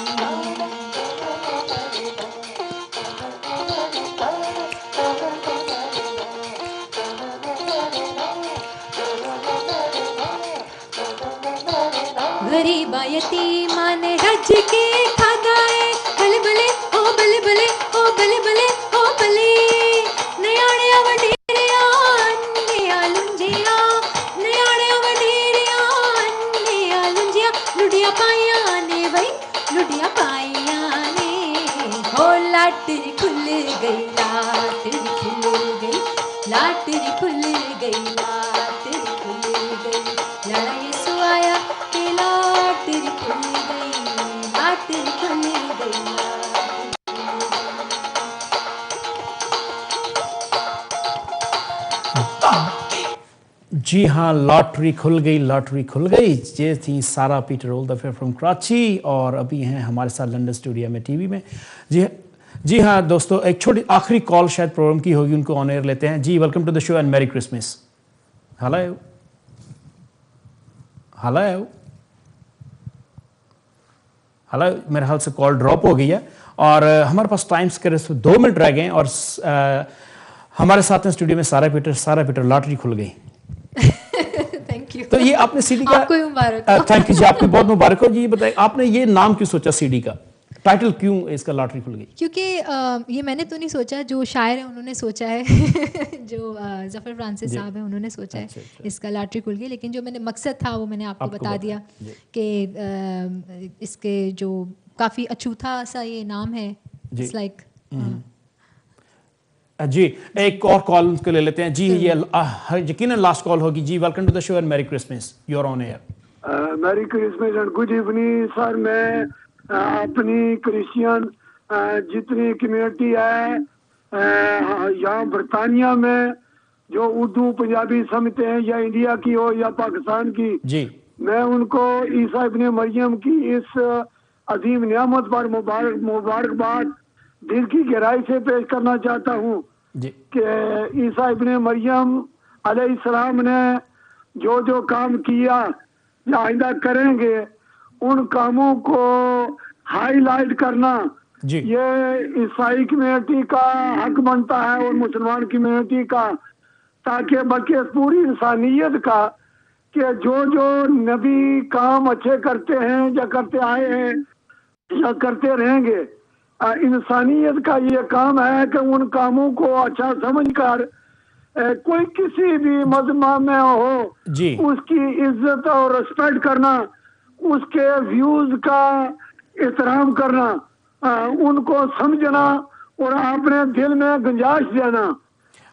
[SPEAKER 14] गरीबा यतीमा ने रज के खादाए, बले बले ओ बले बले ओ बले बले ओ बले, लुडिया पाया ने भाई, लुडिया पाया ने, हो लाटरी खुल गई, लाटरी खुल गई, लाटरी खुल गई, लाटरी खुल गई, लड़ा यसु आया ते लाटरी खुल गई, लाटरी खुल गई।
[SPEAKER 2] जी हाँ, लॉटरी खुल गई, लॉटरी खुल गई। ये थी सारा Peter all the way from Karachi, और अभी हैं हमारे साथ लंदन स्टूडियो में टीवी में। जी हाँ दोस्तों, एक छोटी आखिरी कॉल शायद प्रोग्राम की होगी, उनको ऑन एयर लेते हैं। जी, welcome to the show and merry Christmas. Hello hello hello, मेरे हाल से कॉल ड्रॉप हो गई है, और हमारे पास टाइम्स के 2 मिनट रह गए, और हमारे साथ हैं स्टूडियो में सारा पीटर, लॉटरी खुल गई।
[SPEAKER 1] Thank you.
[SPEAKER 2] तो ये आपने सीडी का,
[SPEAKER 1] आपको मुबारक हो।
[SPEAKER 2] थैंक यू जी, आपको बहुत मुबारक हो जी। ये बताइए, आपने ये नाम क्यों सोचा सीडी का? टाइटल क्यों इसका लॉटरी खुल गई?
[SPEAKER 1] क्योंकि ये मैंने तो नहीं सोचा, जो शायर है उन्होंने सोचा है जो ज़फ़र फ्रांसिस साहब है उन्होंने सोचा है इसका लॉटरी खुल गई। लेकिन जो मैंने मकसद था वो मैंने आपको बता दिया कि इसके जो काफ़ी अछूता सा ये नाम है, इट्स लाइक
[SPEAKER 2] जी। एक और कॉल उसको ले लेते हैं जी। ये यकीनन लास्ट कॉल होगी जी। Welcome to the show and merry Christmas, you are on air.
[SPEAKER 16] Merry Christmas and good evening sir. मैं अपनी क्रिश्चियन जितनी कम्युनिटी है यहाँ बरतानिया में, जो उर्दू पंजाबी समझते हैं, या इंडिया की हो या पाकिस्तान की
[SPEAKER 2] जी, मैं
[SPEAKER 16] उनको ईसा इब्ने मरियम की इस अजीम नियामत पर मुबारकबाद दिल की गहराई से पेश करना चाहता हूँ कि ईसा इब्ने मरियम अलैहिस्सलाम ने जो जो काम किया या आइंदा करेंगे, उन कामों को हाईलाइट करना ये ईसाई कम्युनिटी का हक बनता है और मुसलमान कम्युनिटी का, ताकि बल्कि पूरी इंसानियत का कि जो जो नबी काम अच्छे करते हैं या करते आए हैं या करते रहेंगे, इंसानियत का ये काम है कि उन कामों को अच्छा समझकर कोई किसी भी मजहब में हो उसकी इज्जत और रिस्पेक्ट करना, उसके व्यूज का एहतराम करना, उनको समझना और अपने दिल में गुंजाइश देना,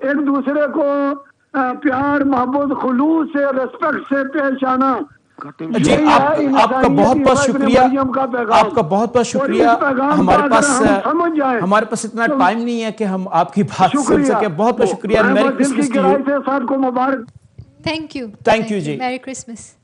[SPEAKER 16] एक दूसरे को प्यार मोहब्बत खुलूस से रिस्पेक्ट से पेश आना।
[SPEAKER 2] जी आपका बहुत बहुत शुक्रिया, आपका बहुत बहुत शुक्रिया। हमारे पास इतना टाइम नहीं है कि हम आपकी बात सुन सके। बहुत बहुत शुक्रिया। Merry Christmas to you.
[SPEAKER 16] सबको मुबारक।
[SPEAKER 1] थैंक यू
[SPEAKER 2] जी।
[SPEAKER 1] Merry Christmas.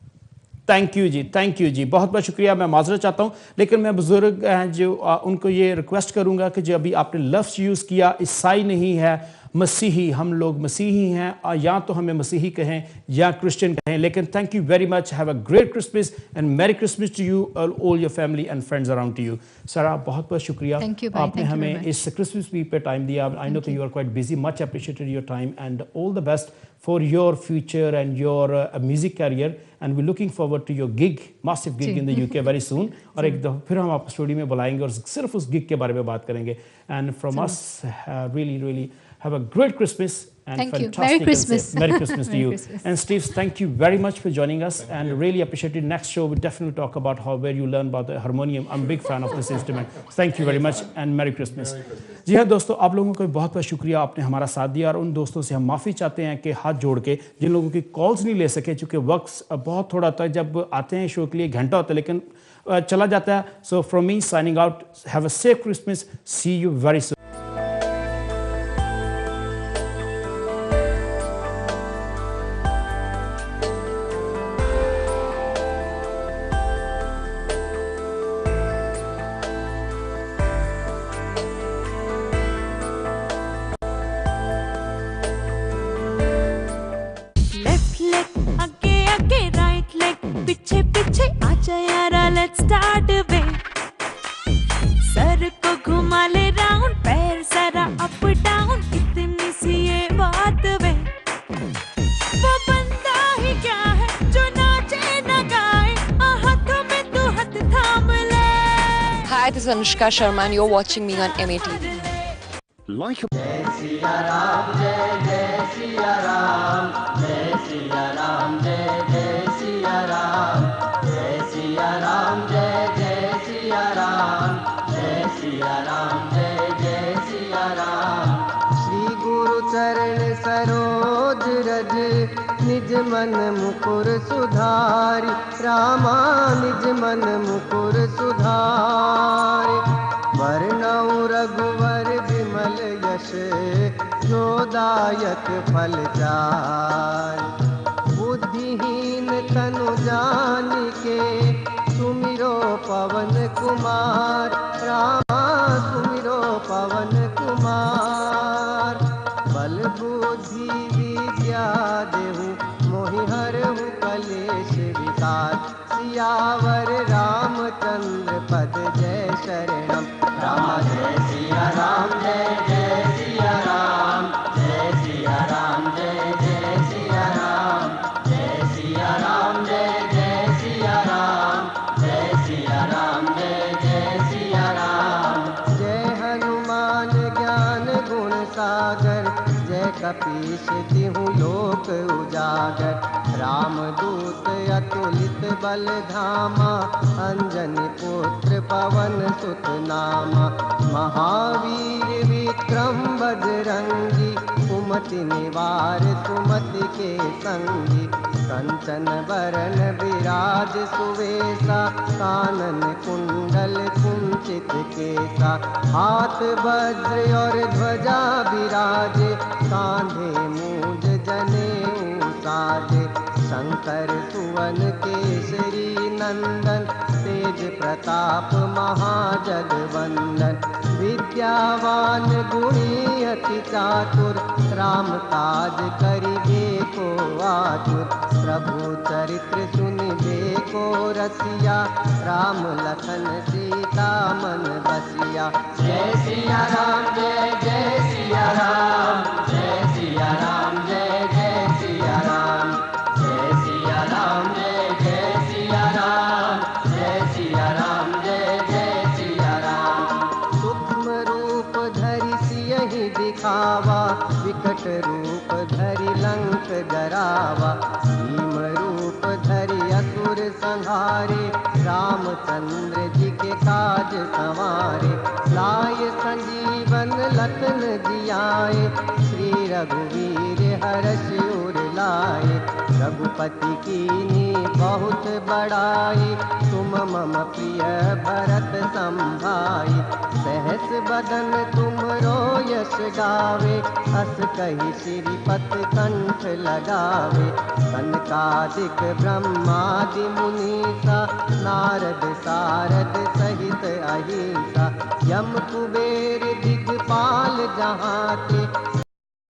[SPEAKER 2] थैंक यू जी, बहुत बहुत शुक्रिया। मैं माजरत चाहता हूँ, लेकिन मैं बुजुर्ग हैं जो उनको ये रिक्वेस्ट करूँगा कि जो अभी आपने लफ्ज़ यूज़ किया, ईसाई नहीं है, मसीही, हम लोग मसीही हैं, या तो हमें मसीही कहें या क्रिश्चियन कहें, लेकिन thank you very much. Have a great Christmas and merry Christmas to you all your family and friends around to you. Sir आप बहुत बहुत शुक्रिया, आपने हमें इस क्रिसमस वीक पे टाइम दिया। I know you are quite busy, much appreciated your time and all the best for your future and your music career, and we're looking forward to your gig, massive gig in the UK very soon। और एक दफ़ा फिर हम आपको स्टूडियो में बुलाएंगे और सिर्फ उस गिग के बारे में बात करेंगे। And from us, really have a great Christmas and
[SPEAKER 1] thank
[SPEAKER 2] fantastic
[SPEAKER 1] you. Merry Christmas.
[SPEAKER 2] Merry Christmas to you. And Steve, thank you very much for joining us, and really appreciate it. Next show we'll definitely talk about where you learn about the harmonium. I'm a big fan of this instrument. Thank you very much and Merry Christmas. जी हाँ दोस्तों, आप लोगों को बहुत बहुत शुक्रिया, आपने हमारा साथ दिया। और उन दोस्तों से हम माफ़ी चाहते हैं कि हाथ जोड़ के जिन लोगों की कॉल्स नहीं ले सके, चूँकि वक्त बहुत थोड़ा था। जब आते हैं शो के लिए घंटा होता है, लेकिन चला जाता है। So from me signing out, have a safe Christmas, see you very soon.
[SPEAKER 3] Let's start a way. Sir को घुमा ले राउंड, पैर सारा अप डाउन, इतनी सी ये बात वे। वो बंदा ही क्या है जो नाचे न गाए, हाथों में तू हाथ थाम ले।
[SPEAKER 18] Hi, this is Anushka Sharma and you're watching me on MATV.
[SPEAKER 4] Like a
[SPEAKER 19] जय सिया राम, जय सिया राम, जय सिया राम, जय सिया राम, जय सिया राम, जय सिया राम, जय सिया राम, जय सिया राम। श्री गुरु चरण सरोज रज, निज मन मुकुर सुधारि, रामा निज मन मुकुर सुधारि। वर्णौ रघुवर विमल यश, जोदायक फल चारि। बुद्धिहीन तनु जानिके, सुमिरो पवन कुमार, रामा सुमिरो पवन कुमार। बल बुद्धि विद्या देहु, मोहि हरहु कलेश विकार। सियावर रामचंद्र पद जय शरणम, रामा जय सिया राम, जय सिया राम, जय सिया राम, जय सिया राम, जय सिया राम, जय सिया राम, जय सिया राम, जय सिया राम। कपीश तिहु लोक उजागर। रामदूत अतुलित बल धामा, अंजनी पुत्र पवन सुत नामा। महावीर विक्रम बजरंगी, कुमति निवार सुमति के संगी। कंचन बरन विराज सुवेशा, कानन कुंडल कुंचित केसा। हाथ वज्र और ध्वजा विराजे, कांधे मूंज जनेऊ साजे। शंकर सुवन केसरी नंदन, तेज प्रताप महाजगवंदन। विद्यावान गुणी अति चातुर, राम काज करिबे को आतुर। प्रभु चरित्र सुनिबे को रसिया, राम लखन सीता मन बसिया। जय सिया राम जय जय सिया राम, जय सिया राम जय जय सिया राम। जय सिया राम जय जय सिया राम, जय सिया राम जय जय सिया राम। सूक्ष्म रूप धरि सियहि दिखावा, विकट रूप धरि लंक जरावा। भीम रूप धरि असुर संहारे, रामचंद्र जी के काज संवारे। लाय संजीवन लखन जियाए, श्री रघुवीर हर्ष उर लाए। रघुपति कीन्ही बहुत बड़ाई, तुम मम प्रिय भरत संभाई। सहस बदन तुमरो यश गावे, हस कहि श्रीपत कंठ लगावे। सनकादिक ब्रह्मादि मुनीसा, नारद सारद सहित अहिंसा। यम कुबेर दिगपाल जहाँ ते,